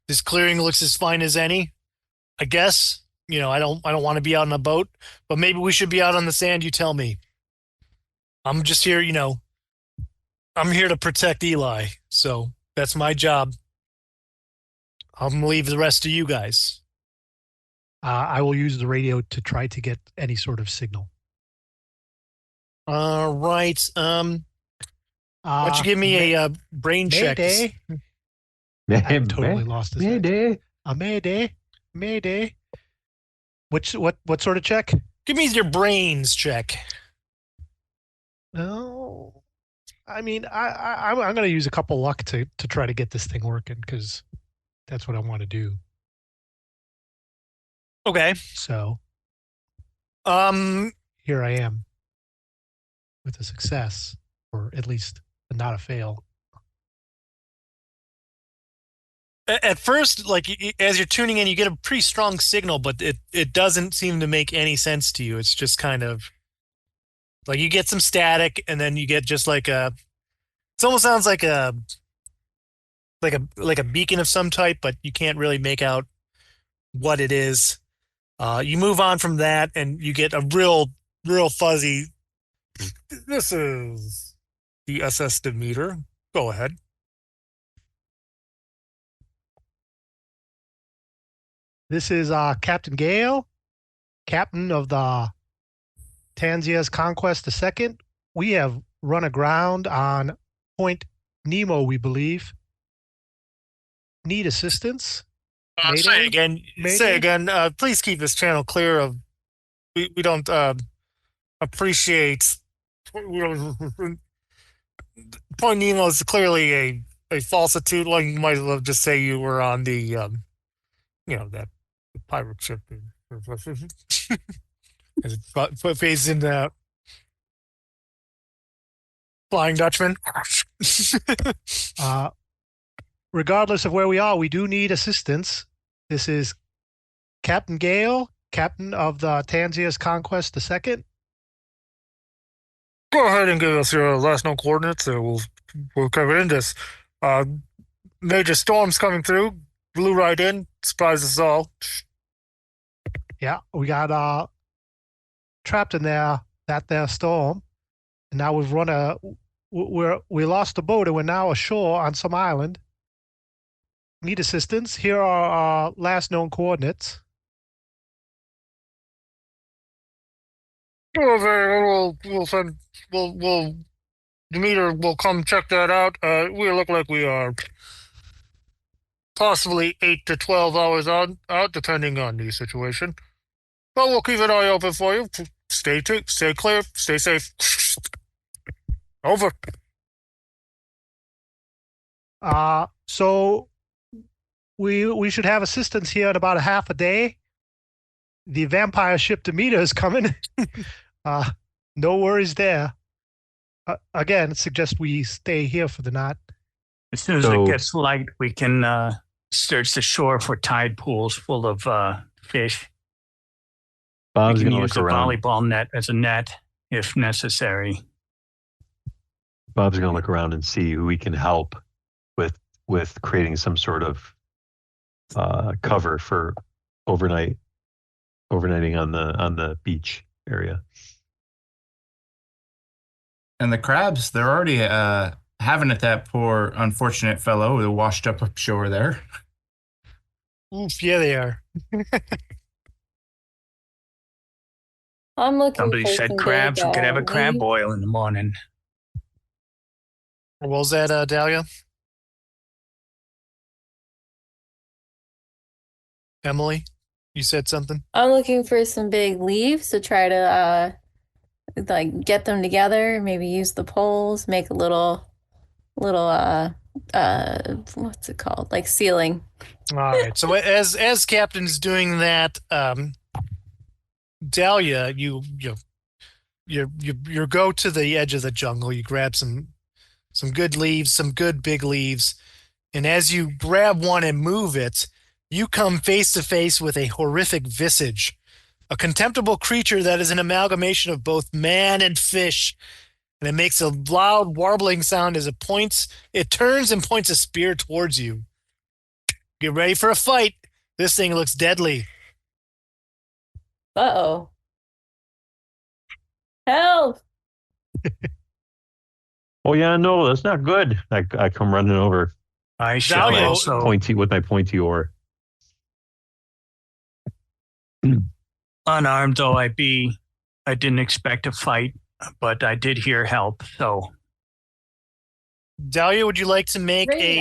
This clearing looks as fine as any. I guess. I don't want to be out on a boat, but maybe we should be out on the sand. You tell me. I'm just here, I'm here to protect Eli, so that's my job. I'm going to leave the rest to you guys. I will use the radio to try to get any sort of signal. All right. Why don't you give me a brain check? Mayday. I totally lost this. Mayday. Mayday. What sort of check? Give me your brains check. No. I mean, I'm going to use a couple luck to try to get this thing working because that's what I want to do. Okay. So Um, here I am with a success, or at least not a fail. at first, like as you're tuning in, you get a pretty strong signal, but it doesn't seem to make any sense to you. It's just kind of like you get some static, and then you get just like a. It almost sounds like a beacon of some type, but you can't really make out what it is. You move on from that, and you get a real fuzzy. This is the SS Demeter. Go ahead. This is Captain Gale, captain of the Tangia's Conquest II. We have run aground on Point Nemo, we believe. Need assistance? Say again. Say Mayday? again. Please keep this channel clear of. We don't appreciate. Point Nemo is clearly a falsitude. Like you might as well just say you were on the that pirate ship. As it fades into Flying Dutchman. Regardless of where we are, we do need assistance. This is Captain Gale, captain of the Tangia's Conquest II. Go ahead and give us your last known coordinates. We'll cover in this. Major storms coming through. Blew right in. Surprised us all. Yeah, we got trapped in that storm, and now we've we lost the boat and we're now ashore on some island. Need assistance. Here are our last known coordinates. We'll send. We'll. Demeter will come check that out. We look like we are possibly 8 to 12 hours out, depending on the situation. But we'll keep an eye open for you. Stay clear, stay safe. Over. So we should have assistance here in about a half a day. The vampire ship Demeter is coming. No worries there. Again, suggest we stay here for the night. As soon as it gets light, we can search the shore for tide pools full of fish. Bob's we can going to use look a around. volleyball net as a net if necessary. Bob's going to look around and see who we can help with creating some sort of cover for overnighting on the beach area. And the crabs, they're already having it, that poor unfortunate fellow who washed up ashore there. Oof, yeah, they are. I'm looking Somebody for said some crabs. big, We could have a crab leaf. boil in the morning. What was that, Dahlia? Emily, you said something? I'm looking for some big leaves to try to like get them together, maybe use the poles, make a little what's it called? Like ceiling. All right. So as Captain's doing that, Dahlia, you go to the edge of the jungle. You grab some good leaves, some good big leaves, and as you grab one and move it, you come face to face with a horrific visage, a contemptible creature that is an amalgamation of both man and fish, and it makes a loud warbling sound as it turns and points a spear towards you. Get ready for a fight. This thing looks deadly. Uh-oh. Help! Oh yeah, no, that's not good. I come running over. I shall Dahlia, also. Pointy with my pointy oar. Unarmed though I be, I didn't expect a fight, but I did hear help. So, Dahlia, would you like to make Great,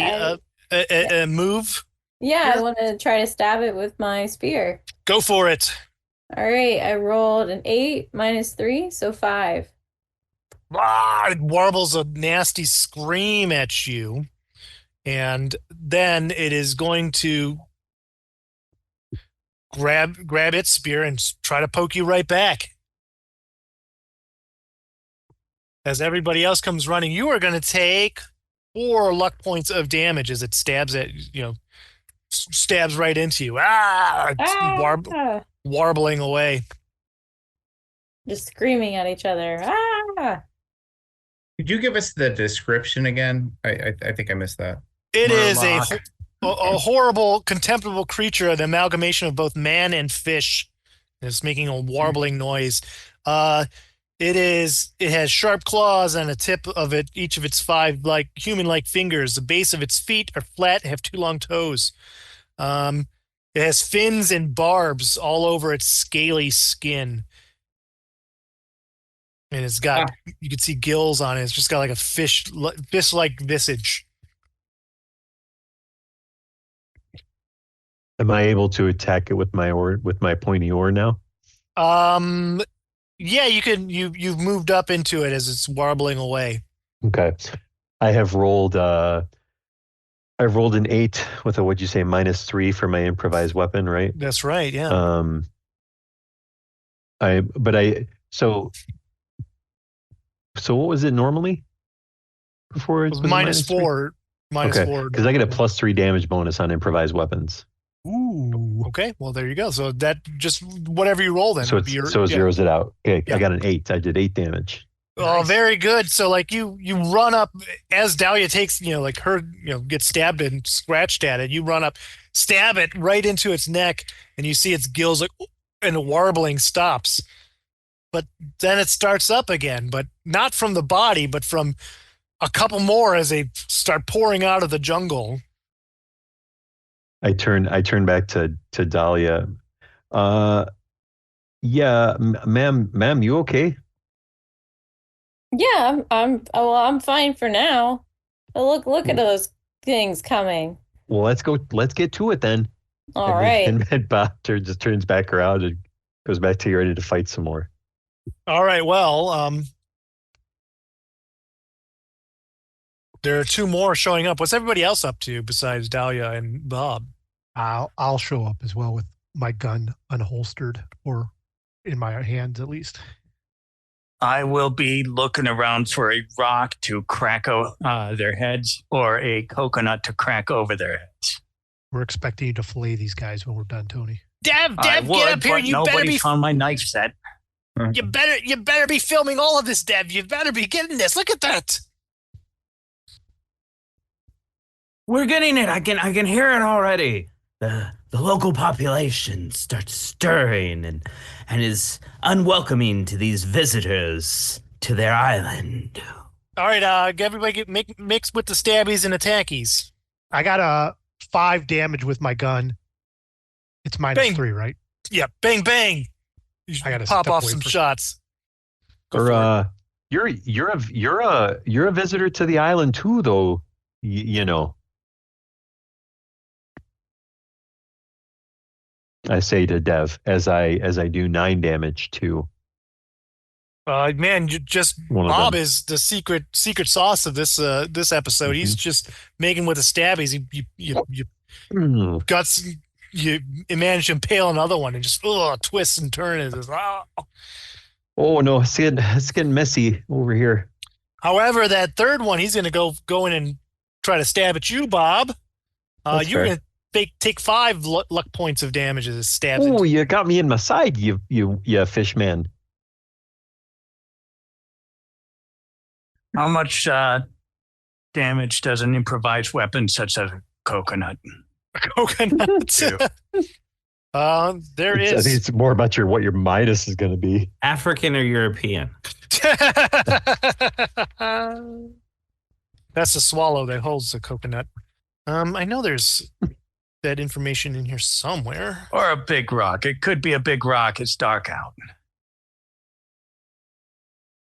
a move? Yeah, I want to try to stab it with my spear. Go for it. All right, I rolled an 8 minus 3, so 5. It warbles a nasty scream at you. and then it is going to grab its spear and try to poke you right back. As everybody else comes running, you are going to take 4 luck points of damage as it stabs right into you. Warbling away. Just screaming at each other. Ah! Could you give us the description again? I think I missed that. It is Murloc. a horrible, contemptible creature, an amalgamation of both man and fish. It's making a warbling noise. It has sharp claws on the tip of each of its 5 like human-like fingers. The base of its feet are flat and have 2 long toes. It has fins and barbs all over its scaly skin. And it's got, you can see gills on it. It's just got like a fish-like visage. Am I able to attack it with my pointy oar now? Yeah, you can. You've moved up into it as it's warbling away. Okay. I've rolled an 8 with a, what'd you say, -3 for my improvised weapon, right? That's right. Yeah. So what was it normally? Before it was -4. Okay, -4. because I get a +3 damage bonus on improvised weapons. Ooh. Okay. Well, there you go. So that just whatever you roll then. So it zeroes it out. Okay. Yeah. I got an 8. I did 8 damage. Oh, Nice. very good. So like you run up as Dahlia takes, gets stabbed and scratched at it. You run up, stab it right into its neck, and you see its gills and the warbling stops. But then it starts up again, but not from the body, but from a couple more as they start pouring out of the jungle. I turn back to Dahlia. Yeah, ma'am, you okay? Yeah, I'm fine for now. But look at those things coming. Well, let's get to it then. All right. And Bob just turns back around and goes back to you ready to fight some more. All right. Well, there are 2 more showing up. What's everybody else up to besides Dahlia and Bob? I'll show up as well with my gun unholstered or in my hands at least. I will be looking around for a rock to crack their heads or a coconut to crack over their heads. We're expecting you to fillet these guys when we're done, Tony. Dev, I get would, up here! but You better nobody be. found my knife set. You better be filming all of this, Dev. You better be getting this. Look at that. We're getting it. I can hear it already. The local population starts stirring and is unwelcoming to these visitors to their island. All right, everybody mix with the stabbies and attackies. I got a 5 damage with my gun. It's -3, right? Yeah, bang bang. You I gotta pop step off away some for- shots. Or you're a visitor to the island too, though. You know. I say to Dev as I do 9 damage to Man, one of Bob them. is the secret sauce of this episode. He's just making with the stabbies. You guts. You manage to impale another one and just twists and turns. Oh no, it's getting messy over here. However, that third one, he's going to go in and try to stab at you, Bob. That's You're fair. going to take 5 luck points of damage as it stabs. Oh, into you got me in my side, you fish man. How much damage does an improvised weapon such as a coconut? coconut. Two. There I think is. it's more about what your minus is going to be. African or European? That's the swallow that holds the coconut. I know there's that information in here somewhere. Or a big rock. It could be a big rock. It's dark out.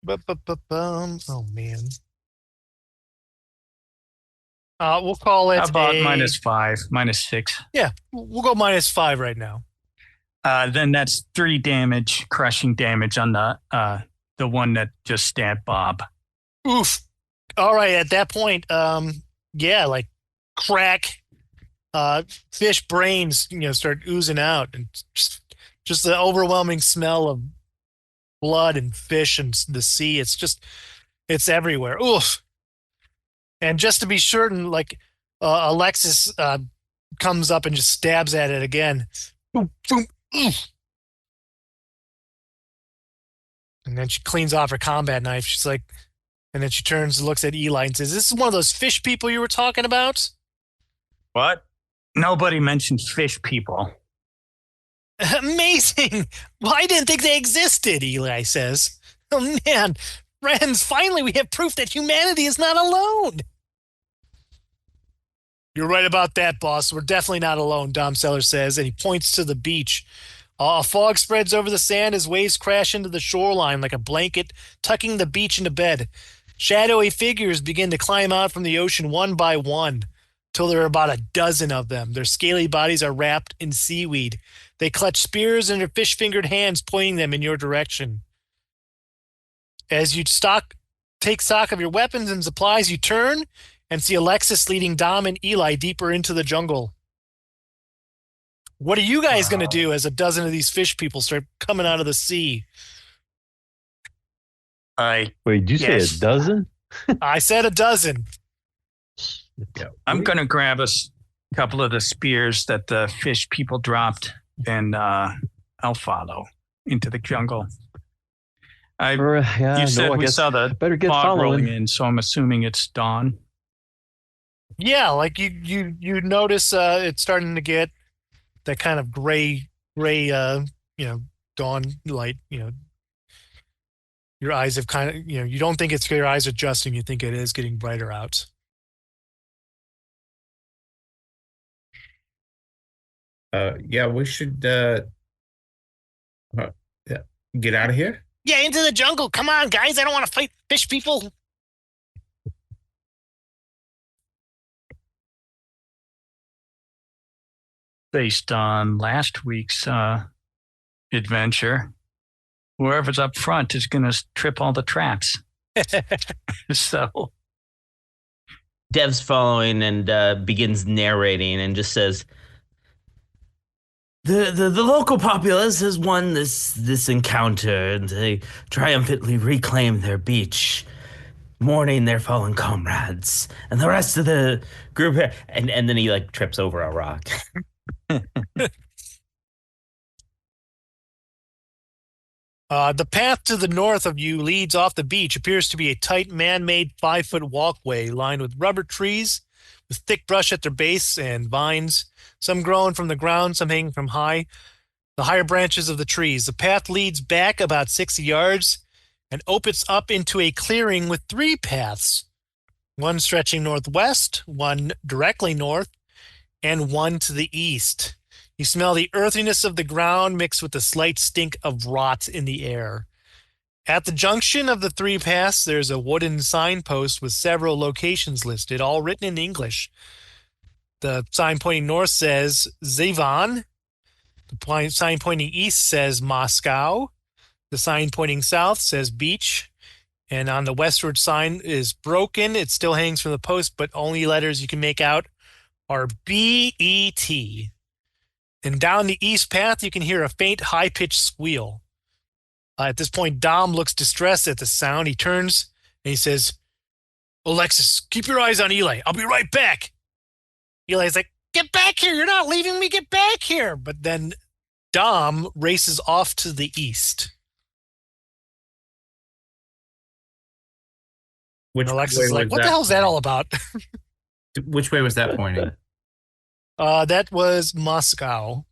Oh man. We'll call it How about a -5, -6? Yeah, we'll go -5 right now. Then that's 3 damage, crushing damage on the one that just stabbed Bob. Oof. All right, at that point, yeah, like crack. Fish brains, start oozing out, and just the overwhelming smell of blood and fish and the sea. It's everywhere. Oof. And just to be certain, Alexis comes up and just stabs at it again. Boom, boom, oof. And then she cleans off her combat knife. She's like, and then she turns and looks at Eli and says, "This is one of those fish people you were talking about?" What? Nobody mentioned fish people. Amazing. Well, I didn't think they existed, Eli says. Oh, man. Friends, finally we have proof that humanity is not alone. You're right about that, boss. We're definitely not alone, Dom Sellers says, and he points to the beach. A fog spreads over the sand as waves crash into the shoreline like a blanket, tucking the beach into bed. Shadowy figures begin to climb out from the ocean one by one, till there are about a dozen of them. Their scaly bodies are wrapped in seaweed. They clutch spears in their fish-fingered hands, pointing them in your direction. As you take stock of your weapons and supplies, you turn and see Alexis leading Dom and Eli deeper into the jungle. What are you guys going to do as a dozen of these fish people start coming out of the sea? Wait, did you say a dozen? I said a dozen. I'm going to grab a couple of the spears that the fish people dropped, and I'll follow into the jungle. You said we saw the better get fog following rolling in, so I'm assuming it's dawn. Yeah, like you notice it's starting to get that kind of gray dawn light. Your eyes have kind of you don't think it's your eyes adjusting. You think it is getting brighter out. Yeah, we should get out of here. Yeah, into the jungle. Come on, guys. I don't want to fight fish people. Based on last week's adventure, whoever's up front is going to trip all the traps. So Dev's following and begins narrating and just says, The local populace has won this encounter, and they triumphantly reclaim their beach, mourning their fallen comrades. And the rest of the group, and then he trips over a rock. The path to the north of you leads off the beach. Appears to be a tight man-made 5-foot walkway lined with rubber trees with thick brush at their base and vines, some growing from the ground, some hanging from the higher branches of the trees. The path leads back about 60 yards and opens up into a clearing with 3 paths, one stretching northwest, one directly north, and one to the east. You smell the earthiness of the ground mixed with the slight stink of rot in the air. At the junction of the 3 paths, there's a wooden signpost with several locations listed, all written in English. The sign pointing north says Zevan. The sign pointing east says Moscow. The sign pointing south says beach. And on the westward sign is broken. It still hangs from the post, but only letters you can make out are B-E-T. And down the east path, you can hear a faint, high-pitched squeal. At this point, Dom looks distressed at the sound. He turns and he says, "Alexis, keep your eyes on Eli. I'll be right back." Eli's like, "Get back here. You're not leaving me. Get back here." But then Dom races off to the east. Alexis is like, "What the hell is that all about?" Which way was that pointing? That was Moscow.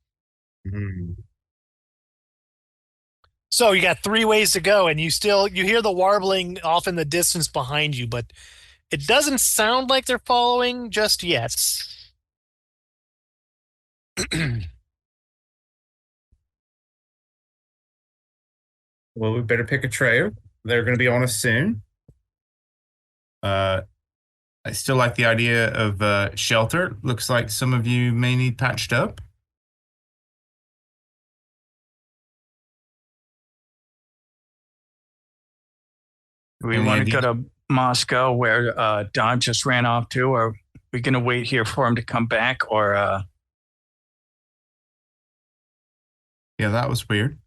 Mm-hmm. So you got 3 ways to go, and you hear the warbling off in the distance behind you, but it doesn't sound like they're following just yet. Well, we better pick a trail. They're going to be on us soon. I still like the idea of shelter. Looks like some of you may need patched up. we want to go to Moscow where Don just ran off to, or we going to wait here for him to come back, or Yeah, that was weird.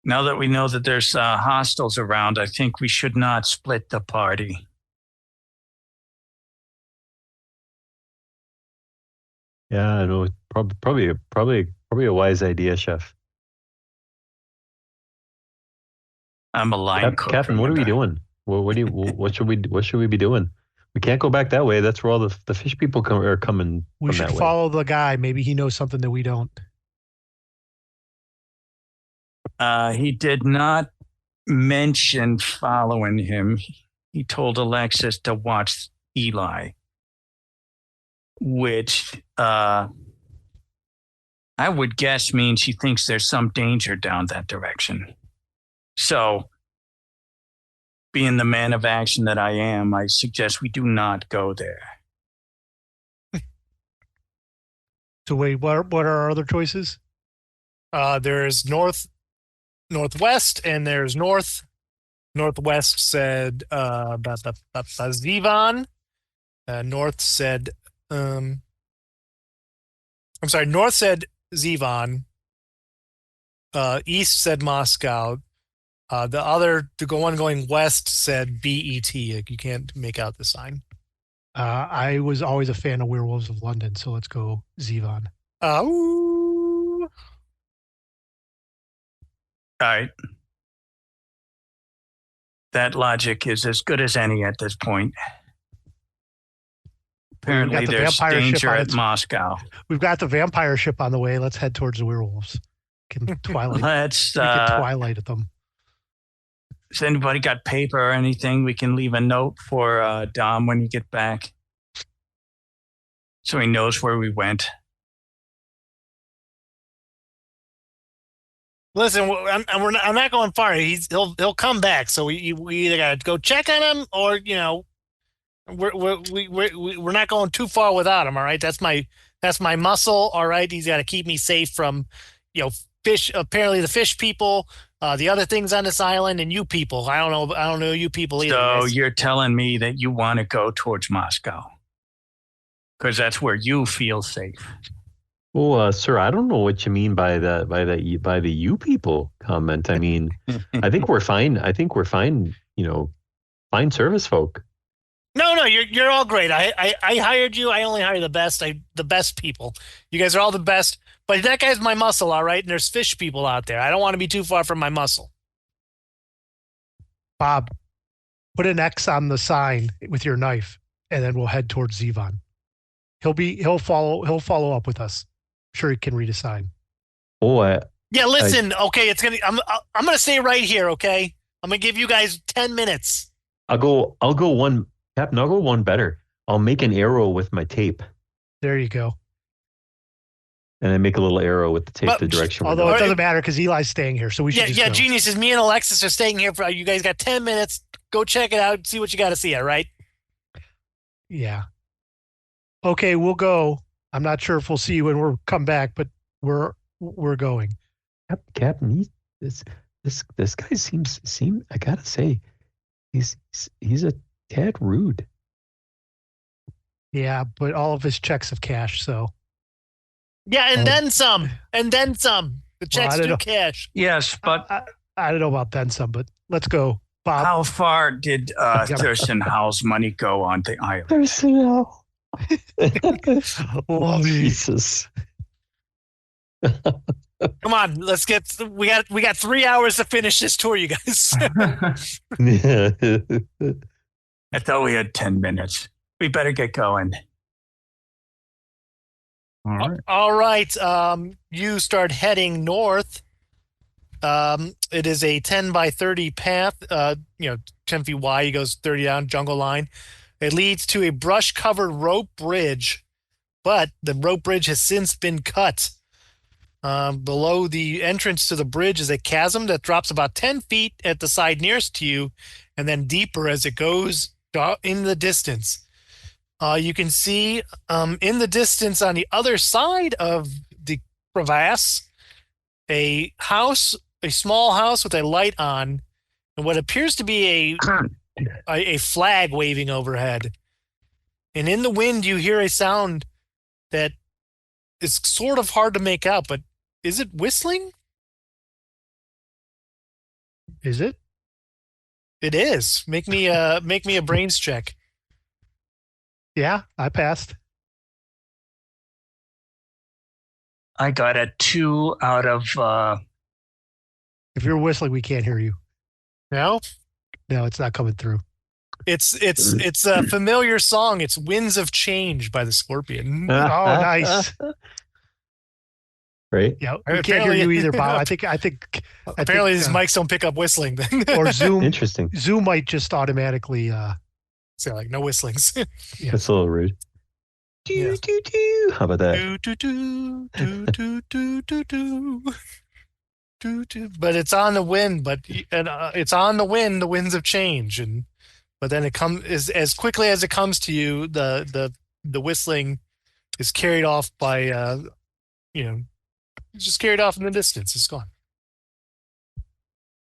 now that we know that there's hostiles around, I think we should not split the party. Yeah, I know. Probably a wise idea, Chef. I'm a line cook. Captain, what are we remember? doing? What should we be doing? We can't go back that way. That's where all the fish people are coming We from should that way. follow the guy. Maybe he knows something that we don't. He did not mention following him. He told Alexis to watch Eli, which I would guess means he thinks there's some danger down that direction. So, being the man of action that I am, I suggest we do not go there. So wait, what are our other choices? There's northwest, and there's north. Northwest said Zivan. North said I'm sorry. North said Zivan. East said Moscow. The one going west said BET. Like, you can't make out the sign. I was always a fan of Werewolves of London, so let's go Zivan. Ooh. All right. That logic is as good as any at this point. Apparently, the there's vampire ship danger on at its- Moscow. We've got the vampire ship on the way. Let's head towards the werewolves. Can Twilight? Let's. We can Twilight at them. Has anybody got paper or anything? We can leave a note for Dom when you get back, so he knows where we went. Listen, I'm not going far. He'll come back. So we either got to go check on him, or we're not going too far without him. All right, that's my muscle. All right, he's got to keep me safe from fish. Apparently, the fish people, the other things on this island, and you people. I don't know you people either. So guys. you're telling me that you want to go towards Moscow because that's where you feel safe. Oh, sir, I don't know what you mean by the you people comment. I mean, I think we're fine. I think we're fine. Fine service folk. No, you're all great. I hired you. I only hire the best people. You guys are all the best. But that guy's my muscle, all right? And there's fish people out there. I don't want to be too far from my muscle. Bob, put an X on the sign with your knife, and then we'll head towards Zivan. He'll follow up with us. I'm sure he can read a sign. Oh, yeah. Listen, okay. I'm gonna stay right here. Okay, I'm gonna give you guys 10 minutes. I'll go one, Captain. I'll go one better. I'll make an arrow with my tape, There you go. and I make a little arrow with the tape, But- the direction. we're Although going. it doesn't matter because Eli's staying here, so we should just go. Geniuses. Me and Alexis are staying here for. You guys got 10 minutes. Go check it out. See what you got to see. All right. Yeah. Okay, we'll go. I'm not sure if we'll see you when we come back, but we're going. Captain, this guy seems. I gotta say, he's a tad rude. Yeah, but all of his checks have cash, so Yeah, and Oh. then some. And then some. The checks I don't do know. cash. Yes, but I don't know about then some, but let's go. Bob, how far did Thurston Howe's money go on the island? There's no. love you. Jesus. Come on, let's get. We got 3 hours to finish this tour, you guys. I thought we had 10 minutes. We better get going. All right. All right. You start heading north. It is a 10 by 30 path. 10 feet wide. He goes 30 down jungle line. It leads to a brush-covered rope bridge, but the rope bridge has since been cut. Below the entrance to the bridge is a chasm that drops about 10 feet at the side nearest to you, and then deeper as it goes in the distance. You can see in the distance on the other side of the crevasse a small house with a light on, and what appears to be a flag waving overhead. And in the wind, you hear a sound that is sort of hard to make out, but is it whistling? Is it? It is. Make me a brains check. Yeah, I passed. I got a 2 out of. If you're whistling, we can't hear you. No? No, it's not coming through. It's a familiar song. It's "Winds of Change" by the Scorpion. Oh, nice. Right? Yeah, we can't hear you either, Bob. I think Apparently, these mics don't pick up whistling. Then, or Zoom. Interesting. Zoom might just automatically. so like no whistlings. Yeah. That's a little rude. Yeah. How about that? Do, do, do, do, do, do, do, do, do. But it's on the wind. It's on the wind. The winds of change, but then it comes as quickly as it comes to you. The whistling is carried off by it's just carried off in the distance. It's gone.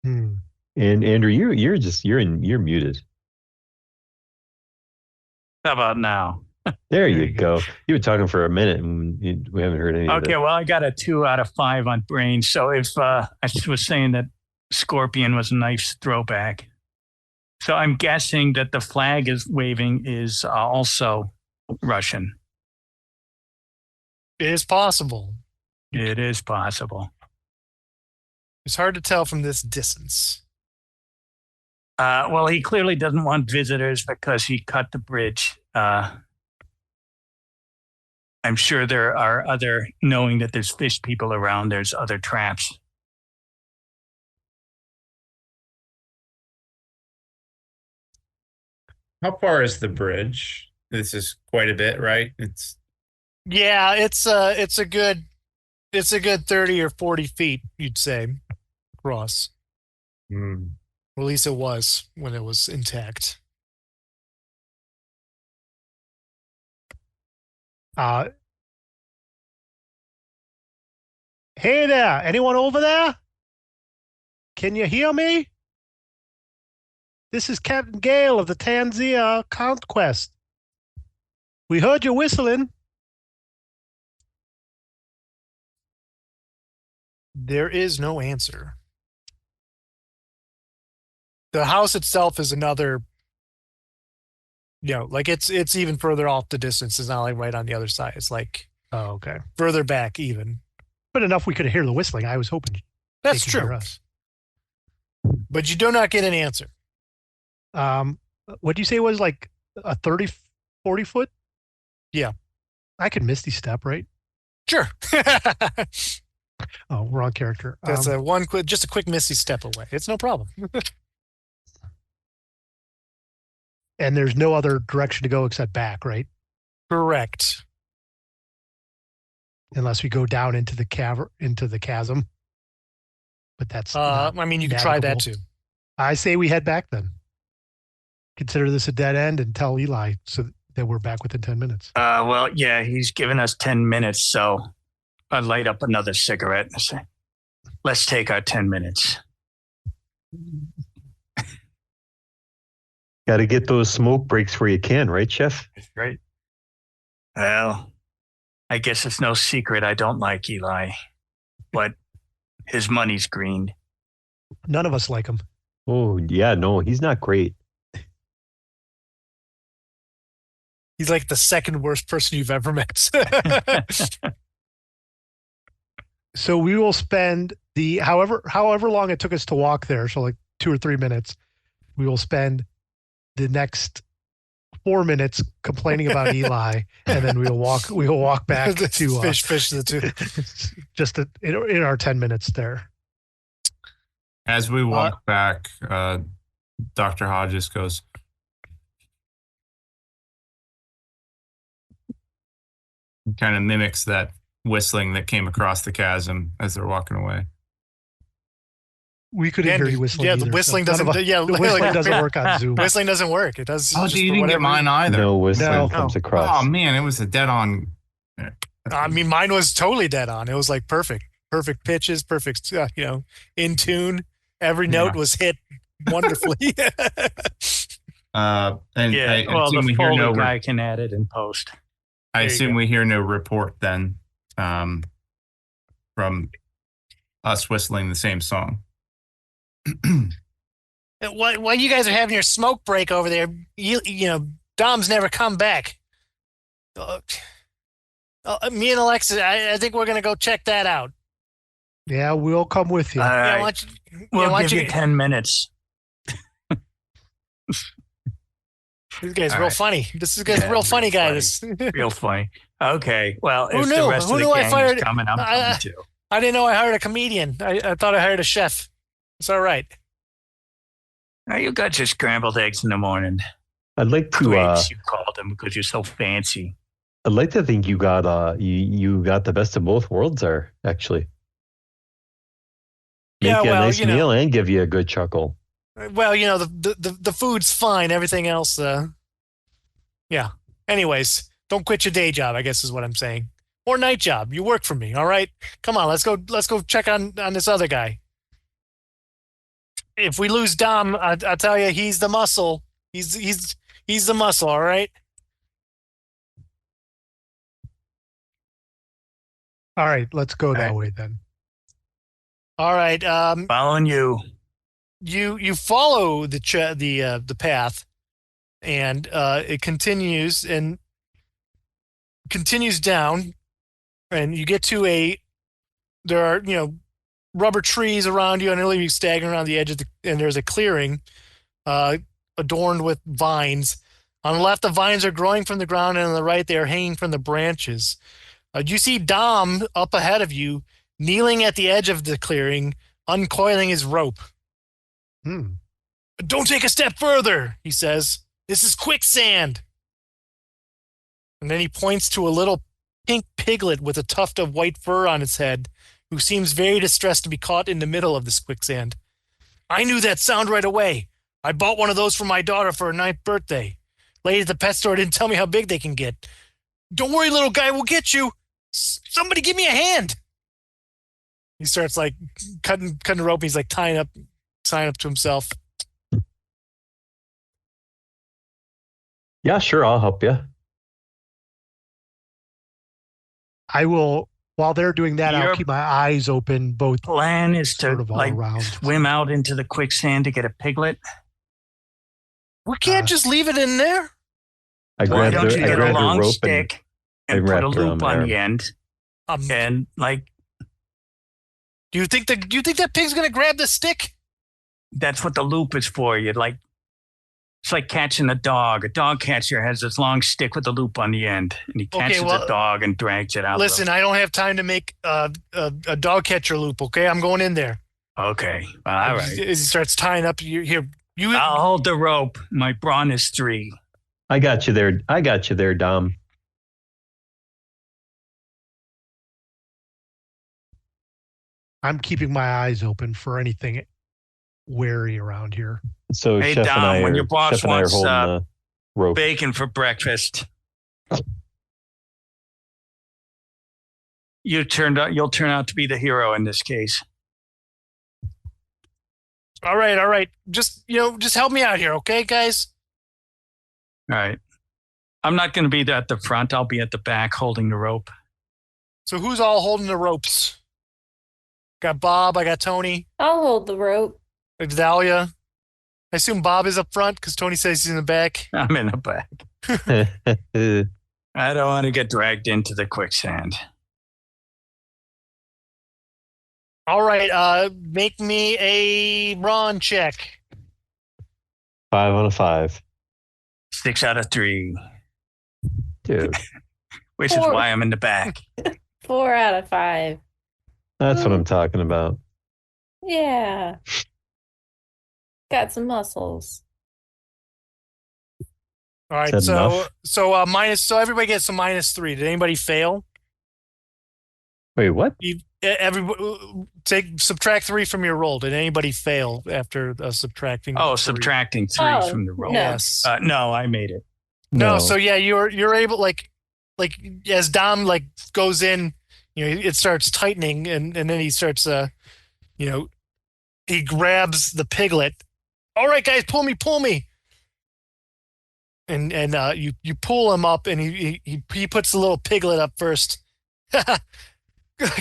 Hmm. And Andrew, you're muted. How about now? There you go. You were talking for a minute and we haven't heard any of it. Okay, well, I got a 2 out of 5 on brain. So if I was saying that Scorpion was a nice throwback. So I'm guessing that the flag is waving is also Russian. It is possible. It is possible. It's hard to tell from this distance. Well, he clearly doesn't want visitors because he cut the bridge. I'm sure there are knowing that there's fish people around, there's other traps. How far is the bridge? This is quite a bit, right? It's a good 30 or 40 feet, you'd say, across. Hmm. Or at least it was when it was intact. Hey there, anyone over there? Can you hear me? This is Captain Gale of the Tanzania Conquest. We heard you whistling. There is no answer. The house itself is another, like it's even further off the distance. It's not like right on the other side. It's like okay, further back even. But enough we could hear the whistling. I was hoping that's true. Us. But you do not get an answer. What do you say was like a 30, 40 foot? Yeah. I could misty step, right? Sure. Oh, wrong character. That's just a quick misty step away. It's no problem. And there's no other direction to go except back, right? Correct. Unless we go down into the chasm. But that's you could try that too. I say we head back then. Consider this a dead end and tell Eli so that we're back within 10 minutes. Well, yeah, he's given us 10 minutes, so I light up another cigarette and say, let's take our 10 minutes. Got to get those smoke breaks where you can, right, Chef? Right. Well, I guess it's no secret I don't like Eli, but his money's green. None of us like him. Oh, yeah, no, he's not great. He's like the second worst person you've ever met. So we will spend however long it took us to walk there, so like 2 or 3 minutes, we will spend the next 4 minutes complaining about Eli, and then we will walk back to fish the two. Just in our 10 minutes there. As we walk back, Dr. Hodges goes, kind of mimics that whistling that came across the chasm as they're walking away. We couldn't hear you whistling. Yeah, the whistling doesn't. The whistling doesn't work on Zoom. Whistling doesn't work. It does. Oh, you didn't get mine either. No whistling comes across. Oh man, it was a dead on. I mean, mine was totally dead on. It was like perfect pitches, perfect. In tune. Every note was hit wonderfully. And Yeah. I Well, assume the we hear Foley no. guy can add it in post. I There you assume go. we hear no report then, from us whistling the same song. While you guys are having your smoke break over there, you know, Dom's never come back. Me and Alexis, I think we're gonna go check that out. Yeah, we'll come with you. All Yeah, right. why don't you, We'll why give don't you 10 minutes. This guy's All real right. funny. This guy's Yeah, real funny guy. funny. This. Real funny. Okay. Well, Who if knew? the rest Who of the knew I gang is fired? coming, I'm coming too. I didn't know I hired a comedian. I thought I hired a chef. It's all right. Now you got your scrambled eggs in the morning. I'd like to Grapes, you called them because you're so fancy. I'd like to think you got you got the best of both worlds there, actually. Make Yeah, you a well, nice you know. meal and give you a good chuckle. Well, you know, the food's fine. Everything else, yeah. Anyways, don't quit your day job, I guess is what I'm saying. Or night job. You work for me, all right? Come on, let's go check on this other guy. If we lose Dom, I tell you, he's the muscle. He's the muscle, all right? All right, let's go that right. way then. All right. Following you. You follow the path, and it continues down, and you get to there are, you know, rubber trees around you, and it'll leave you staggering around the edge of and there's a clearing adorned with vines. On the left, the vines are growing from the ground, and on the right, they are hanging from the branches. You see Dom up ahead of you, kneeling at the edge of the clearing, uncoiling his rope. Don't take a step further, he says. This is quicksand. And then he points to a little pink piglet with a tuft of white fur on its head, who seems very distressed to be caught in the middle of this quicksand. I knew that sound right away. I bought one of those for my daughter for her 9th birthday. Lady at the pet store didn't tell me how big they can get. Don't worry, little guy, we'll get you. Somebody give me a hand. He starts like cutting the rope. He's like tying up to himself. Yeah, sure, I'll help you. I will, while they're doing that, Your I'll keep my eyes open, both plan is to sort of all like around. swim out into the quicksand to get a piglet. We can't just leave it in there. I Why grabbed don't you I get a grabbed her long rope stick I and put a wrapped around loop my on arm. the end, and like Do you think that pig's gonna grab the stick? that's what the loop is for. It's like catching a dog. A dog catcher has this long stick with a loop on the end, and he catches a dog and drags it out. Listen, I don't have time to make a dog catcher loop. Okay, I'm going in there. Okay, well, all right. As he starts tying up, you. I'll hold the rope. My brawn is 3. I got you there, Dom. I'm keeping my eyes open for anything wary around here. So Hey, Chef Dom, and I when are, your boss Chef and I are wants, holding the rope. Bacon for breakfast. You'll turn out to be the hero in this case. All right. Just help me out here, okay, guys? All right. I'm not going to be at the front. I'll be at the back holding the rope. So who's all holding the ropes? Got Bob. I got Tony. I'll hold the rope. Dahlia. I assume Bob is up front because Tony says he's in the back. I'm in the back. I don't want to get dragged into the quicksand. All right. Make me a brawn check. 5 on a 5. 6 out of 3, Dude, which is 4. why I'm in the back. 4 out of 5. that's what I'm talking about. Yeah. Got some muscles. All right. Is that enough? So minus. So everybody gets a -3. Did anybody fail? Wait, what? Subtract 3 from your roll. Did anybody fail after subtracting? Oh, 3? subtracting 3 Oh, from the roll. no. Yes. No, I made it. No. So yeah, you're able like as Dom like goes in, it starts tightening, and then he starts he grabs the piglet. All right, guys, pull me. and you pull him up, and he puts the little piglet up first. I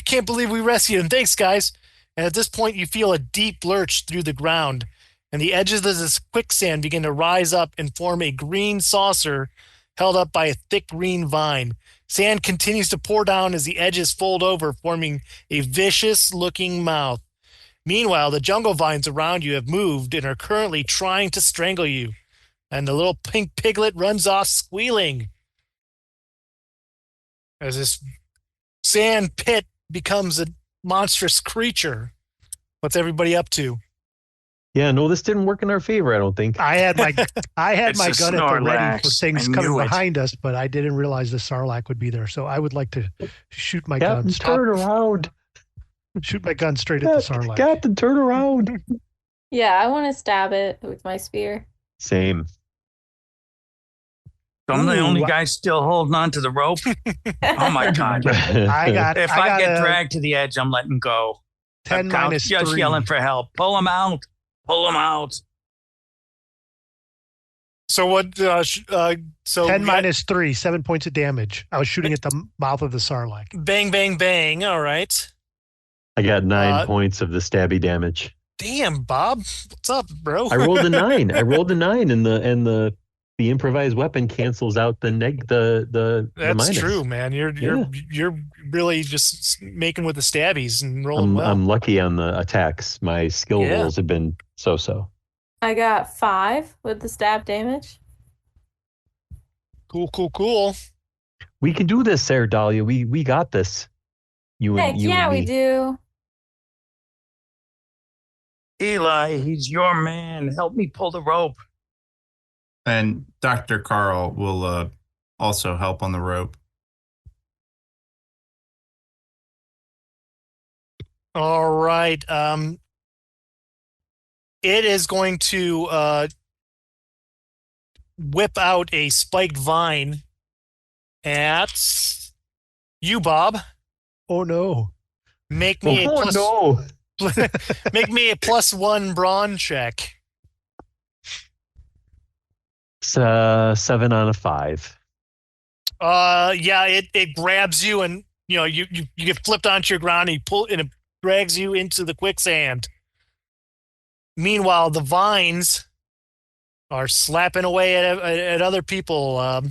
can't believe we rescued him. Thanks, guys. And at this point, you feel a deep lurch through the ground, and the edges of this quicksand begin to rise up and form a green saucer held up by a thick green vine. Sand continues to pour down as the edges fold over, forming a vicious-looking mouth. Meanwhile, the jungle vines around you have moved and are currently trying to strangle you. And the little pink piglet runs off squealing as this sand pit becomes a monstrous creature. What's everybody up to? Yeah, no, this didn't work in our favor, I don't think. I had my It's gun a at the ready for Snorlax. things I coming knew it. behind us, but I didn't realize the Sarlacc would be there. So I would like to shoot my Captain, gun. turn around. Shoot my gun straight at the Sarlacc. Captain, turn around. Yeah, I want to stab it with my spear. Same. So I'm the Ooh, only guy still holding on to the rope. Oh my God. I got. If I I got get a dragged to the edge, I'm letting go. 10 I'm minus just 3. yelling for help. Pull him out. Pull him out. So what? So 10 we got minus 3, 7 points of damage. I was shooting at the mouth of the Sarlacc. bang, bang, bang. All right. I got 9 Uh, points of the stabby damage. Damn, Bob. What's up, bro? I rolled a 9. I rolled a 9, and the improvised weapon cancels out the That's minus. true, man. You're really just making with the stabbies and rolling well. I'm lucky on the attacks. My skill rolls have been so. I got 5 with the stab damage. Cool. We can do this, Sarah Dahlia. We got this. Heck yeah, and we me. do. Eli, he's your man. Help me pull the rope. And Dr. Carl will also help on the rope. All right. It is going to whip out a spiked vine at you, Bob. Oh no. Make me no. make me a +1 brawn check. It's 7 on a 5. Yeah, it grabs you, and you get flipped onto your ground, and it drags you into the quicksand. Meanwhile, the vines are slapping away at other people.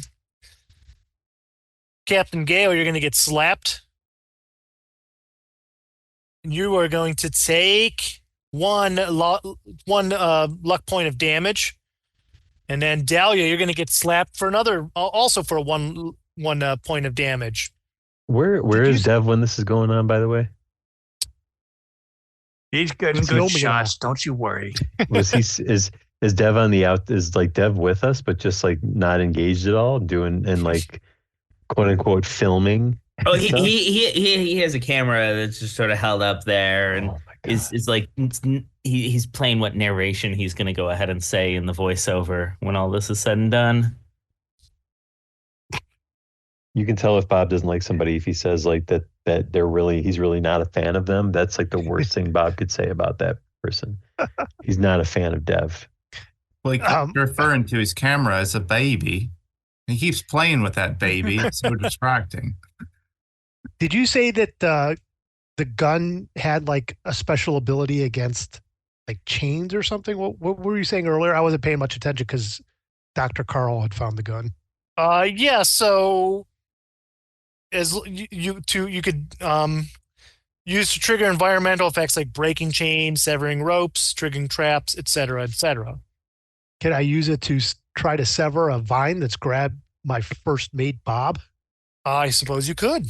Captain Gale, you're going to get slapped. You are going to take one luck point of damage, and then Dahlia, you're going to get slapped for another, also for one point of damage. Where is Dev when this is going on? By the way, He's good and good shots. Don't you worry. was he is Dev on the out? Is like Dev with us, but just like not engaged at all, doing and like quote unquote filming. Oh, he has a camera that's just sort of held up there, and is like he's playing what narration he's going to go ahead and say in the voiceover when all this is said and done. You can tell if Bob doesn't like somebody if he says like that he's really not a fan of them. That's like the worst thing Bob could say about that person. He's not a fan of Dev. Well, he keeps referring to his camera as a baby. He keeps playing with that baby. It's so distracting. Did you say that the gun had like a special ability against like chains or something? What were you saying earlier? I wasn't paying much attention because Dr. Carl had found the gun. Yeah. So as you could use to trigger environmental effects like breaking chains, severing ropes, triggering traps, etc., etc. Can I use it to try to sever a vine that's grabbed my first mate, Bob? I suppose you could.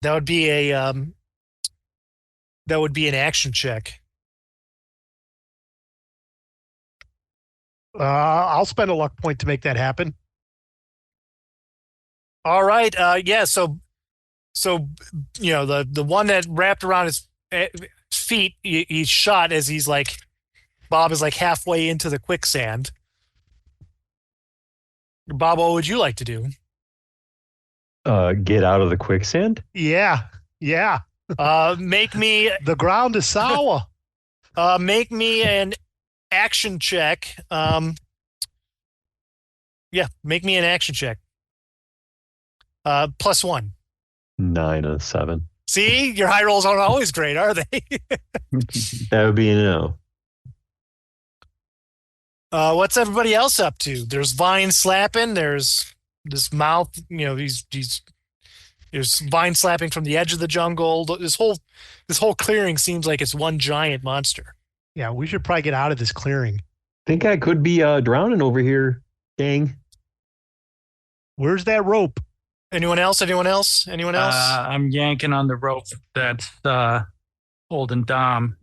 That would be an action check. I'll spend a luck point to make that happen. All right. Yeah. So the one that wrapped around his feet, he's shot as Bob is like halfway into the quicksand. Bob, what would you like to do? Get out of the quicksand? Yeah. Make me The ground is sour. make me an action check. Yeah, make me an action check. +1. 9 and a 7. See, your high rolls aren't always great, are they? That would be a no. What's everybody else up to? There's Vine slapping. There's this mouth. There's Vine slapping from the edge of the jungle. This whole clearing seems like it's one giant monster. Yeah, we should probably get out of this clearing. Think I could be drowning over here, gang. Where's that rope? Anyone else? Anyone else? Anyone else? I'm yanking on the rope that's holding Dom.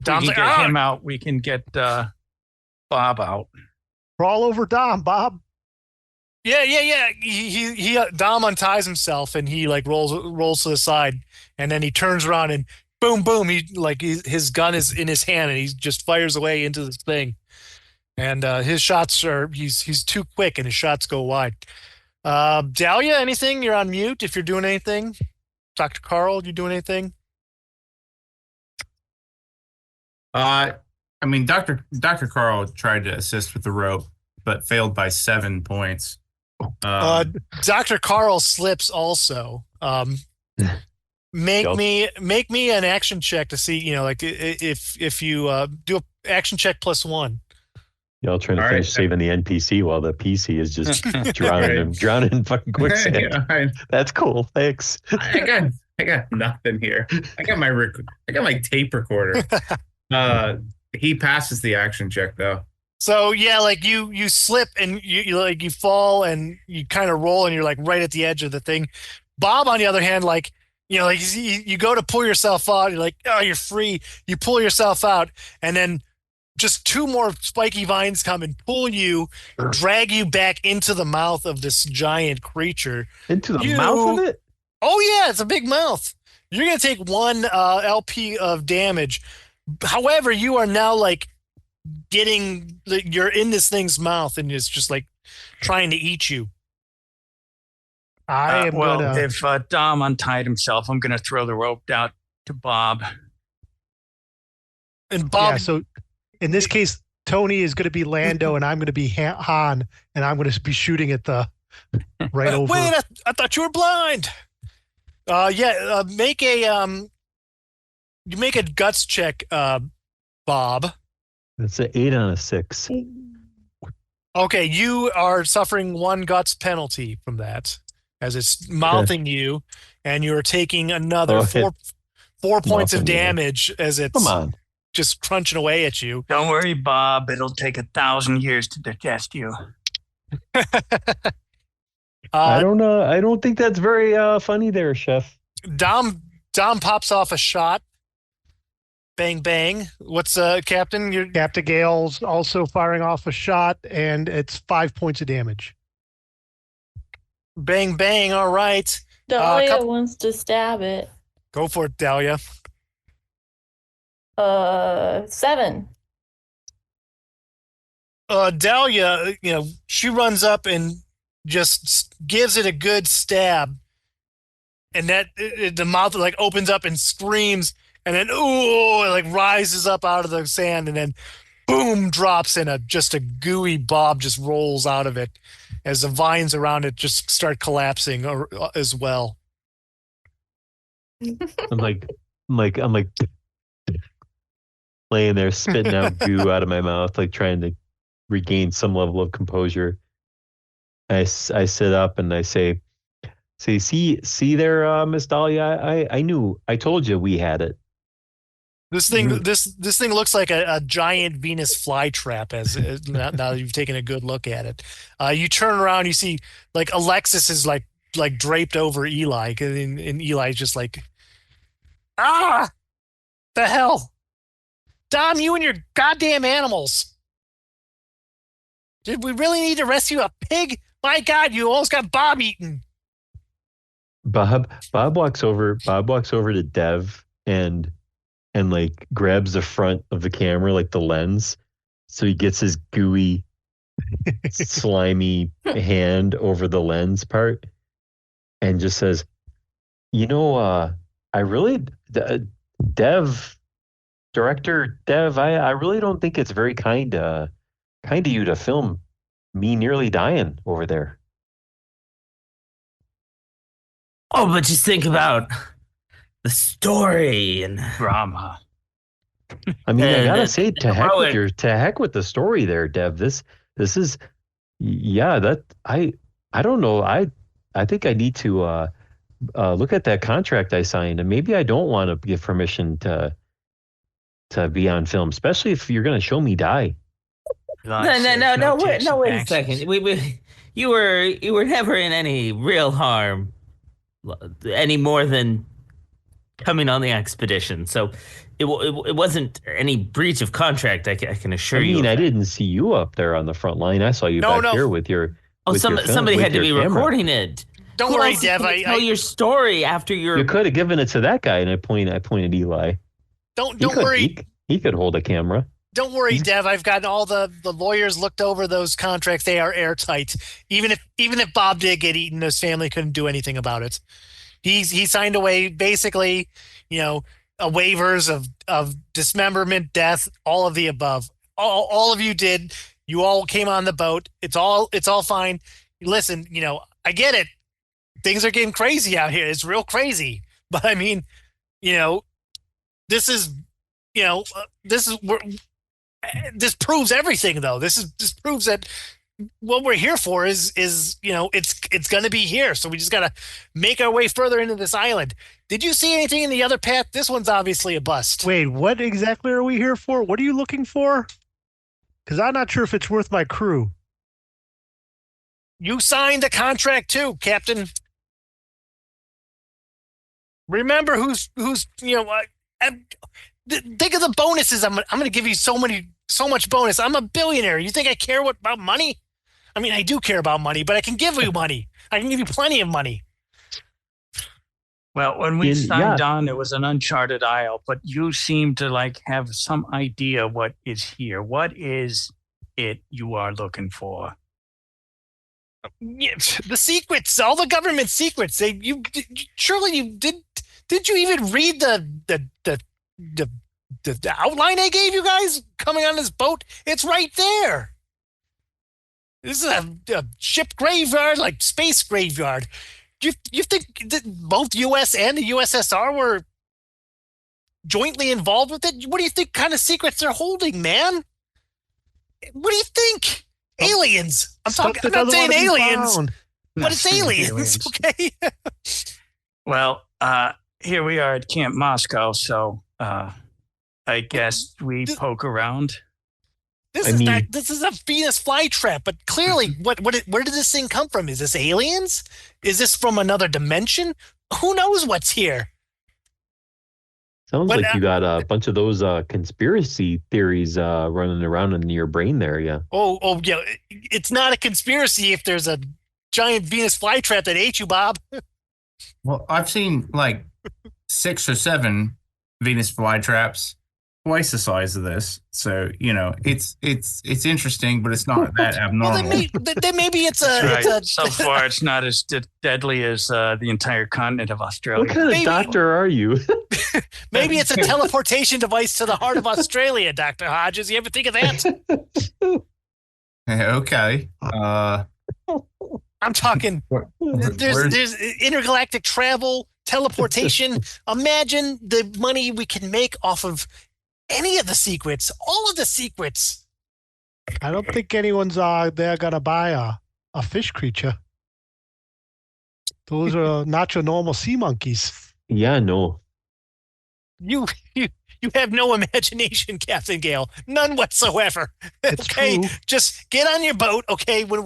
Dom's we can like, get him out. We can get Bob out. Crawl over Dom, Bob. Yeah. He Dom unties himself and he like rolls to the side, and then he turns around and boom, his gun is in his hand and he just fires away into this thing. And his shots he's too quick and his shots go wide. Dahlia, anything? You're on mute if you're doing anything. Dr. Carl, you doing anything? I mean, Dr. Carl tried to assist with the rope, but failed by 7 points. Dr. Carl slips also. Make me an action check to see, like if you do an action check +1. Y'all trying to finish saving the NPC while the PC is just drowning in fucking quicksand. Yeah, That's cool. Thanks. I got nothing here. I got my tape recorder. He passes the action check though. So yeah, like you slip and you fall and you kind of roll and you're like right at the edge of the thing. Bob, on the other hand, you go to pull yourself out. You're like, oh, you're free. You pull yourself out, and then just 2 more spiky vines come and pull you, drag you back into the mouth of this giant creature. Into the mouth of it? Oh yeah, it's a big mouth. You're gonna take 1 LP of damage. However, you are now like you're in this thing's mouth and it's just like trying to eat you. If Dom untied himself, I'm going to throw the rope out to Bob. And Bob. Yeah, so in this case, Tony is going to be Lando and I'm going to be Han, and I'm going to be shooting at the right over. Wait, I thought you were blind. Make a guts check, Bob. That's an 8 on a 6. Okay, you are suffering 1 guts penalty from that, as it's mouthing you, and you are taking another 4 points of damage as it's just crunching away at you. Don't worry, Bob. It'll take 1,000 years to digest you. I don't know. I don't think that's very funny there, Chef. Dom pops off a shot. Bang, bang. What's Captain? Captain Gale's also firing off a shot, and it's 5 points of damage. Bang, bang. All right. Dahlia wants to stab it. Go for it, Dahlia. 7. Dahlia, she runs up and just gives it a good stab. And that the mouth like opens up and screams, and then it like rises up out of the sand, and then boom, drops in just a gooey Bob just rolls out of it as the vines around it just start collapsing as well. I'm like laying there spitting out goo out of my mouth, like trying to regain some level of composure. I sit up and I say, see there, Miss Dahlia, I told you we had it. This thing looks like a giant Venus flytrap now that you've taken a good look at it. You turn around, you see like Alexis is like draped over Eli, and Eli's just like, the hell, Dom, you and your goddamn animals. Did we really need to rescue a pig? My God, you almost got Bob eaten. Bob walks over to Dev and like grabs the front of the camera, like the lens, so he gets his gooey, slimy hand over the lens part, and just says, I really, Director Dev, I really don't think it's very kind of you to film me nearly dying over there. Oh, but just think about the story and Drama. I mean, I gotta the say, to heck with the story there, Dev. This is, yeah. I don't know. I think I need to look at that contract I signed, and maybe I don't want to give permission to be on film, especially if you're gonna show me die. No, wait, takes no, and wait a backs. second. You were never in any real harm, any more than coming on the expedition. So it wasn't any breach of contract. I can assure I you. mean, of I that. didn't see you up there on the front line. I saw you No, back no. here with your Oh, somebody with had to your be camera. recording it. Don't Who worry, else is Dev. gonna tell your story after your. You could have given it to that guy, and I pointed Eli. Don't He could worry. he could hold a camera. Don't worry, Dev. I've got all the lawyers looked over those contracts. They are airtight. Even if Bob did get eaten, his family couldn't do anything about it. He signed away basically, waivers of dismemberment, death, all of the above. All of you did. You all came on the boat. It's all fine. Listen, I get it. Things are getting crazy out here. It's real crazy. But I mean, this is, this is this proves everything, though. This proves that what we're here for is it's going to be here. So we just got to make our way further into this island. Did you see anything in the other path? This one's obviously a bust. Wait, what exactly are we here for? What are you looking for? Because I'm not sure if it's worth my crew. You signed the contract too, Captain. Remember who's think of the bonuses. I'm going to give you so much bonus. I'm a billionaire. You think I care about money? I mean, I do care about money, but I can give you money. I can give you plenty of money. Well, when we signed on, it was an uncharted isle, but you seem to have some idea what is here. What is it you are looking for? Yeah, the secrets, all the government secrets. Surely you did. Did you even read the outline I gave you guys coming on this boat? It's right there. This is a ship graveyard, like space graveyard. You think that both U.S. and the USSR were jointly involved with it? What do you think kind of secrets they're holding, man? What do you think? Aliens. I'm not saying aliens, but it's aliens. Okay. Well, here we are at Camp Moscow, so I guess we poke around. This is a Venus flytrap, but clearly, where did this thing come from? Is this aliens? Is this from another dimension? Who knows what's here? Sounds like you got a bunch of those conspiracy theories running around in your brain there, yeah. Oh, yeah. It's not a conspiracy if there's a giant Venus flytrap that ate you, Bob. Well, I've seen 6 or 7 Venus flytraps, twice the size of this. So it's interesting, but it's not that abnormal. Well, then maybe it's a. Right. It's So far, it's not as deadly as the entire continent of Australia. What kind of doctor are you? Maybe it's a teleportation device to the heart of Australia, Dr. Hodges. You ever think of that? Okay. I'm talking. There's intergalactic travel, teleportation. Imagine the money we can make off of any of the secrets, all of the secrets. I don't think anyone's they're gonna buy a fish creature. Those are not your normal sea monkeys. Yeah, no. You have no imagination, Captain Gale. None whatsoever. It's okay, true. just get on your boat. Okay, when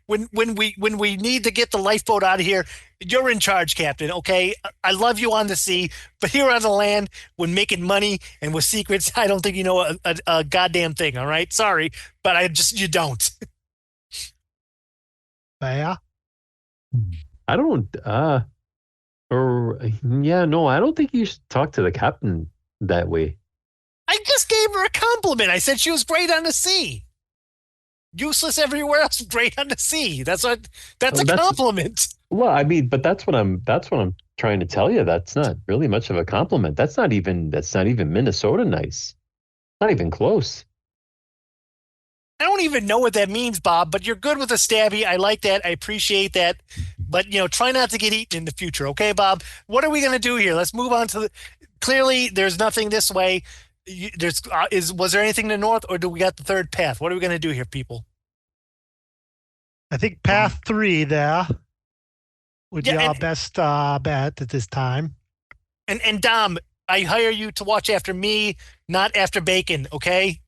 we need to get the lifeboat out of here, you're in charge, Captain. Okay, I love you on the sea, but here on the land, when making money and with secrets, I don't think you know a goddamn thing. All right, sorry, but you don't. Yeah. I don't I don't think you should talk to the captain that way. I just gave her a compliment. I said she was great on the sea. Useless everywhere else, great on the sea. That's a compliment. Well, I mean, but that's what I'm trying to tell you. That's not really much of a compliment. That's not even Minnesota nice. Not even close. I don't even know what that means, Bob, but you're good with a stabby. I like that. I appreciate that. But, try not to get eaten in the future. Okay, Bob? What are we going to do here? Let's move on to clearly there's nothing this way. Was there anything to the north, or do we got the third path? What are we going to do here, people? I think path 3 there would be our best bet at this time. And Dom, I hire you to watch after me, not after Bacon, okay?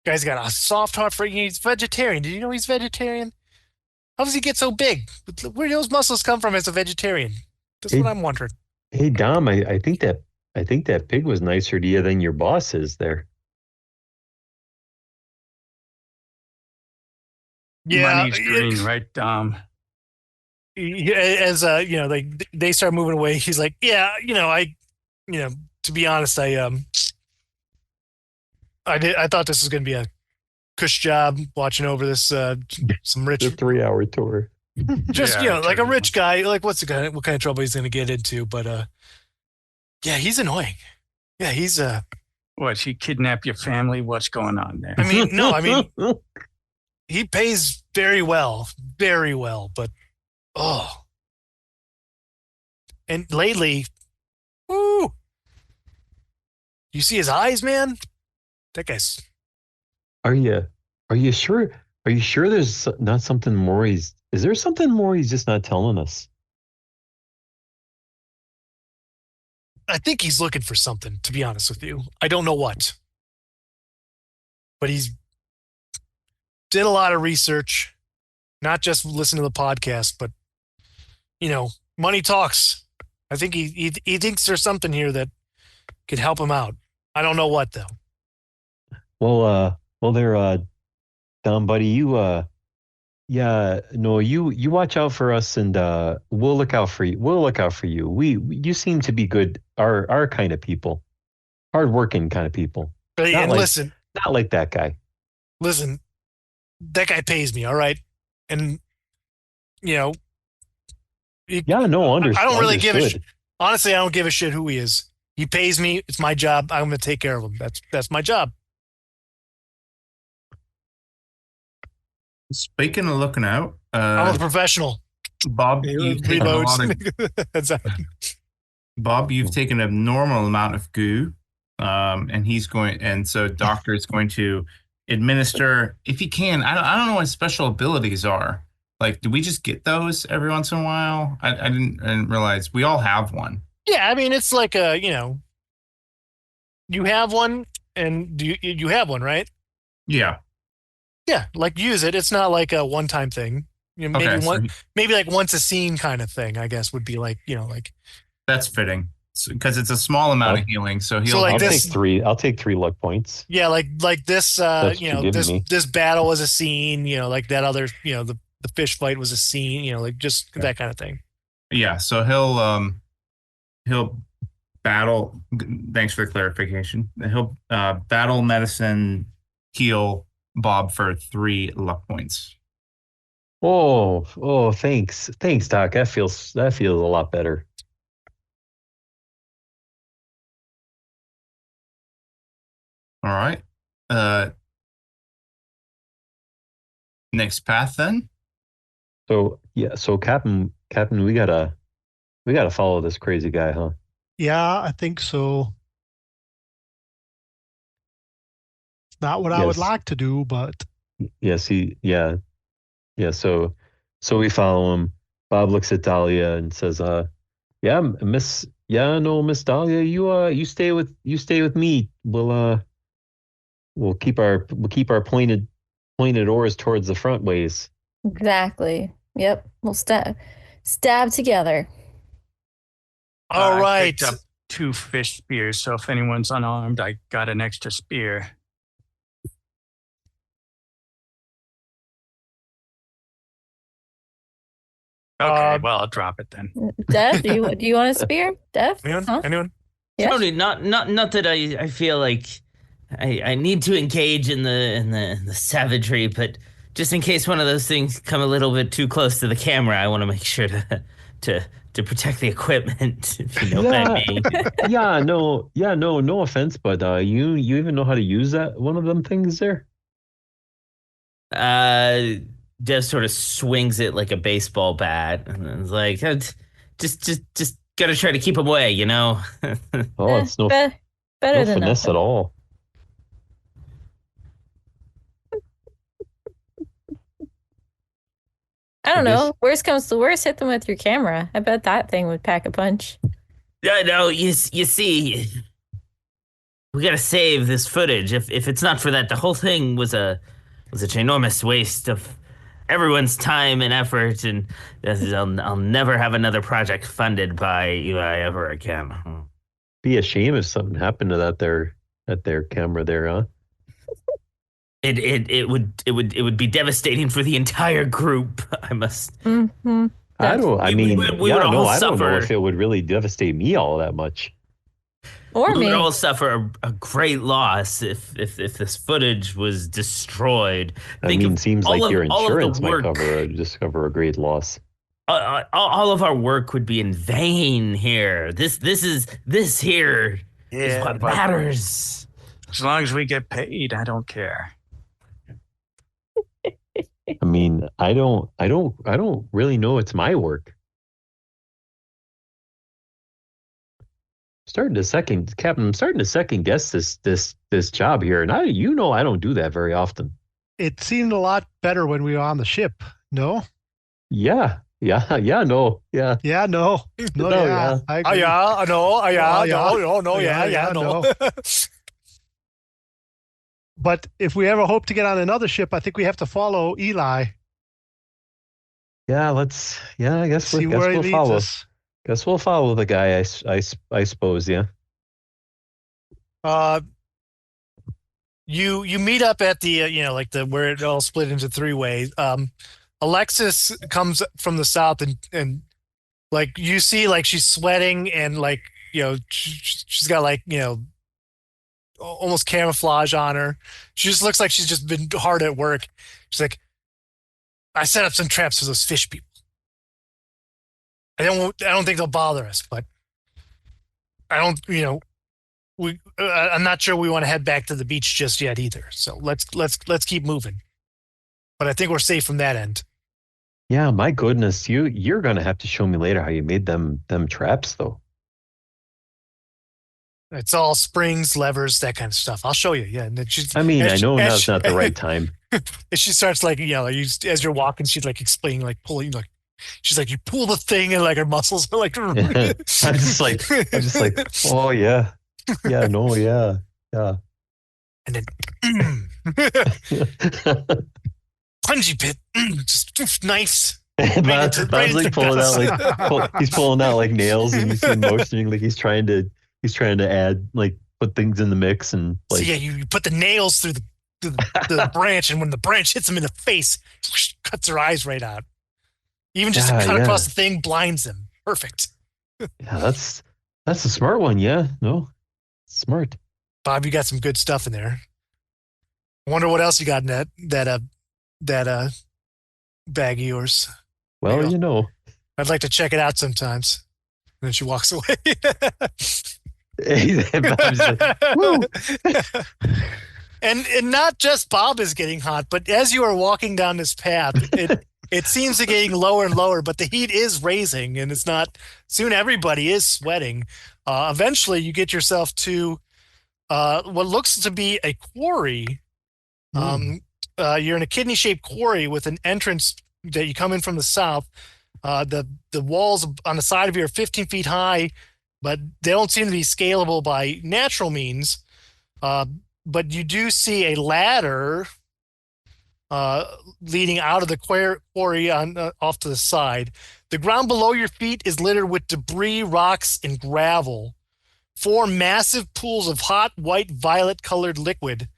Guy's got a soft heart for he's vegetarian. Did you know he's vegetarian? How does he get so big? Where do those muscles come from as a vegetarian? That's what I'm wondering. Hey Dom, I think that pig was nicer to you than your boss is there. Yeah, Money's green, right, Dom? As they start moving away, he's like, yeah, to be honest, I thought this was going to be a cush job watching over this some rich The 3-hour tour. just like a rich guy. Like what kind of trouble he's going to get into? But yeah, he's annoying. Yeah, he's What, he kidnapped your family? What's going on there? I mean, he pays very well, but and lately, woo, you see his eyes, man. That guy's. Are you sure? Are you sure there's not something more? Is there something more he's just not telling us? I think he's looking for something, to be honest with you. I don't know what. But he's did a lot of research, not just listen to the podcast, but money talks. I think he thinks there's something here that could help him out. I don't know what though. Well, Dom, buddy, you watch out for us, and we'll look out for you. We'll look out for you. You seem to be good, our kind of people, hardworking kind of people. Listen, not like that guy. Listen, that guy pays me, all right, and yeah, no, understood. I don't really give a shit. Honestly, I don't give a shit who he is. He pays me. It's my job. I'm going to take care of him. That's my job. Speaking of looking out, I'm a professional. Bob, you've taken a lot of, Bob, you've taken an abnormal amount of goo, and so doctor is going to administer, if he can. I don't know what his special abilities are. Like, do we just get those every once in a while? I didn't realize we all have one. Yeah, I mean, it's like you have one, and you have one, right? Yeah. Yeah, like use it. It's not like a one-time thing. Maybe like once a scene kind of thing. I guess would be like like. That's fitting because it's a small amount of healing. So I'll take 3. I'll take 3 luck points. Yeah, like this. This battle was a scene. Like that other. The fish fight was a scene. Like just that kind of thing. Yeah. So he'll battle. Thanks for the clarification. He'll battle, medicine, heal Bob for 3 luck points. Oh, thanks, Doc. That feels a lot better. All right. Next path then. So Captain, we gotta follow this crazy guy, huh? Yeah, I think so. It's not what I would like to do, but yes, So we follow him. Bob looks at Dahlia and says, Miss Dahlia, you stay with me. We'll keep our pointed oars towards the front ways." Exactly. Yep. We'll stab together. All right. I picked up 2 fish spears, so if anyone's unarmed, I got an extra spear. Okay, well, I'll drop it then. Dev, do you want a spear? Dev? Anyone? Yeah. Tony, not that I feel like I need to engage in the savagery, but just in case one of those things come a little bit too close to the camera, I want to make sure to to protect the equipment, if you know what I mean. No offense, but you even know how to use that one of them things there? Dev sort of swings it like a baseball bat, and it's like, just gotta try to keep him away, you know. Oh, it's no better than finesse nothing. at all. I don't I guess- know. Worst comes to worst, hit them with your camera. I bet that thing would pack a punch. Yeah, no, you see, we gotta save this footage. If it's not for that, the whole thing was a ginormous waste of everyone's time and effort, and I'll never have another project funded by Eli ever again. Be a shame if something happened to that their camera there, huh? It would be devastating for the entire group. I must. Mm-hmm. I don't we would all I don't know suffer. if it would really devastate me all that much. Or We would me. all suffer a great loss if this footage was destroyed. I Think mean, of seems all like of- your all of the insurance might work. discover a great loss. All of our work would be in vain here. This here is Yeah, what but matters. as long as we get paid, I don't care. I mean, I don't really know it's my work. Captain, I'm starting to second guess this job here, and I don't do that very often. It seemed a lot better when we were on the ship. No? Yeah, no, yeah. Yeah, no. No, No, yeah. yeah. I agree. No. But if we ever hope to get on another ship, I think we have to follow Eli. I guess See guess where he we'll leads follow. us. Guess we'll follow the guy. I suppose. Yeah. You meet up at the like the where it all split into three ways. Alexis comes from the south and like you see like she's sweating and like she's got like almost camouflage on her. She just looks like she's just been hard at work. She's like, I set up some traps for those fish people. I don't think they'll bother us, but I don't I'm not sure we want to head back to the beach just yet either. So let's keep moving. But I think we're safe from that end. Yeah, my goodness, you're gonna have to show me later how you made them traps though. It's all springs, levers, that kind of stuff. I'll show you. Yeah, and then I mean, I know now's not the right time. And she starts like as you're walking, she's like explaining, like pulling, like she's like you pull the thing, and like her muscles are like. I'm just like, oh yeah, no, yeah. And then punji pit, just knives. Bob's like pulling out he's pulling out like nails, and you see him motioning like he's trying to add like put things in the mix and like. So yeah, you put the nails through the branch, and when the branch hits him in the face, cuts her eyes right out. Even just a cut across the thing blinds him. Perfect. Yeah, that's a smart one. Yeah, no, smart. Bob, you got some good stuff in there. I wonder what else you got in that bag of yours. Well, I'd like to check it out sometimes. And then she walks away. Bob's like, woo. And not just Bob is getting hot, but as you are walking down this path, it seems to getting lower and lower, but the heat is raising, and it's not. Soon everybody is sweating. Eventually, you get yourself to what looks to be a quarry. You're in a kidney-shaped quarry with an entrance that you come in from the south. The walls on the side of you are 15 feet high, but they don't seem to be scalable by natural means. But you do see a ladder leading out of the quarry off to the side. The ground below your feet is littered with debris, rocks, and gravel. 4 massive pools of hot, white, violet-colored liquid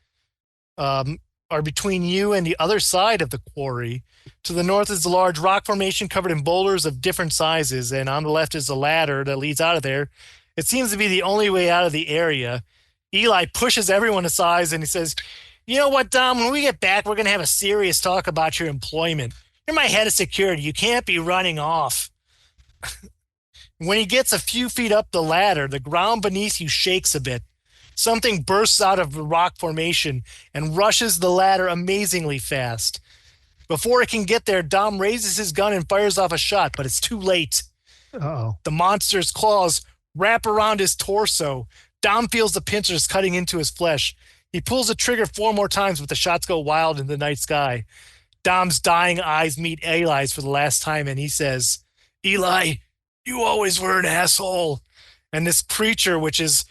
are between you and the other side of the quarry. To the north is a large rock formation covered in boulders of different sizes, and on the left is a ladder that leads out of there. It seems to be the only way out of the area. Eli pushes everyone aside, and he says, "You know what, Dom? When we get back, we're going to have a serious talk about your employment. You're my head of security. You can't be running off." When he gets a few feet up the ladder, the ground beneath you shakes a bit. Something bursts out of the rock formation and rushes the ladder amazingly fast. Before it can get there, Dom raises his gun and fires off a shot, but it's too late. Uh-oh. The monster's claws wrap around his torso. Dom feels the pincers cutting into his flesh. He pulls the trigger 4 more times, but the shots go wild in the night sky. Dom's dying eyes meet Eli's for the last time, and he says, "Eli, you always were an asshole." And this creature, which is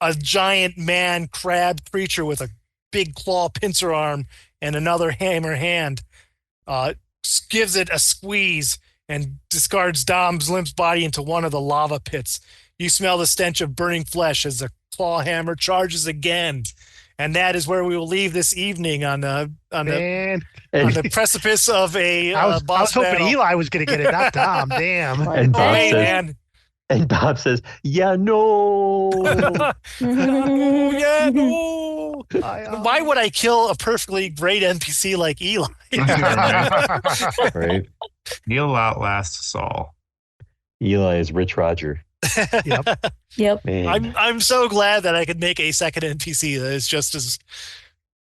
a giant man crab creature with a big claw pincer arm and another hammer hand, gives it a squeeze and discards Dom's limp body into one of the lava pits. You smell the stench of burning flesh as the claw hammer charges again. And that is where we will leave this evening on the precipice of a I was boss hoping battle. Eli was going to get it, not Dom. Damn. And Bob Hey, says, man. and Bob says, "Yeah, no." Oh, yeah, no. Why would I kill a perfectly great NPC like Eli? Right? He'll outlast us all. Eli is Rich Roger. Yep. Man. I'm so glad that I could make a second NPC that is just as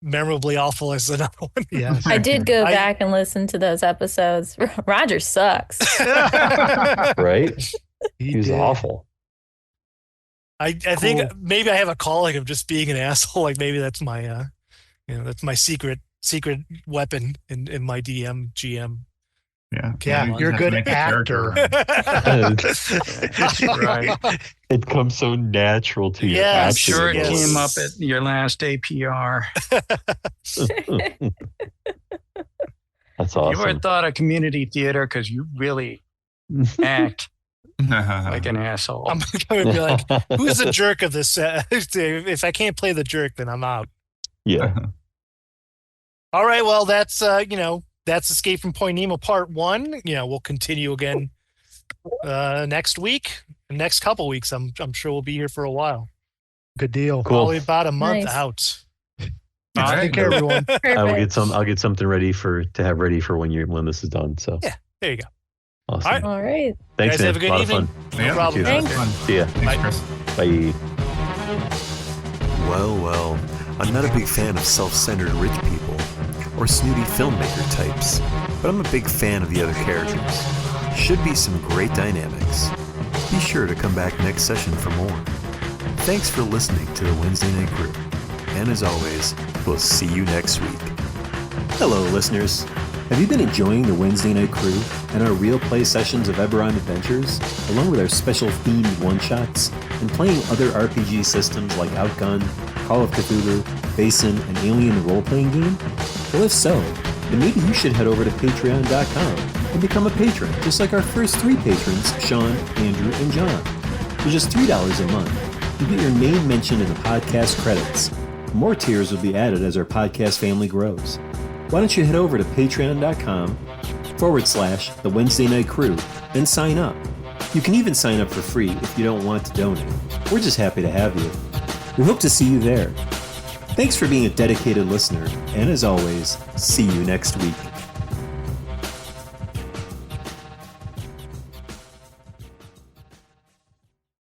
memorably awful as another one. Yes. I did go back and listen to those episodes. Roger sucks. Right? He was did. awful. I think maybe I have a calling of just being an asshole. Like maybe that's my that's my secret weapon in my GM. Yeah. Yeah, You you're a have to good make actor. Right. It comes so natural to you. Yes, I'm sure it Yes. came up at your last APR. That's You ever awesome. thought of community theater because you really act like an asshole. I'm going to be like, who's the jerk of this? If I can't play the jerk, then I'm out. Yeah. All right. Well, that's that's Escape from Point Nemo Part 1. We'll continue again next week. Next couple weeks. I'm sure we'll be here for a while. Good deal. Cool. Probably about a month Nice. out. All right. Take care, everyone. I'll get something ready for when this is done. So Yeah. There you go. awesome. All right. All right. Thanks, Guys, man. have a good lot evening. of fun. Yeah, problem. that was Thanks. fun. See ya. Bye. Thanks, Chris. Bye. Well, I'm not a big fan of self-centered rich people or snooty filmmaker types, but I'm a big fan of the other characters. Should be some great dynamics. Be sure to come back next session for more. Thanks for listening to the Wednesday Night Crew, and as always, we'll see you next week. Hello, listeners. Have you been enjoying the Wednesday Night Crew and our real play sessions of Eberron Adventures, along with our special themed one-shots, and playing other RPG systems like Outgun, Call of Cthulhu, Basin, and Alien the Role-Playing Game? Well, if so, then maybe you should head over to patreon.com and become a patron, just like our first 3 patrons, Sean, Andrew, and John. For just $3 a month, you get your name mentioned in the podcast credits. More tiers will be added as our podcast family grows. Why don't you head over to patreon.com/The Wednesday Night Crew and sign up. You can even sign up for free if you don't want to donate. We're just happy to have you. We hope to see you there. Thanks for being a dedicated listener, and as always, see you next week.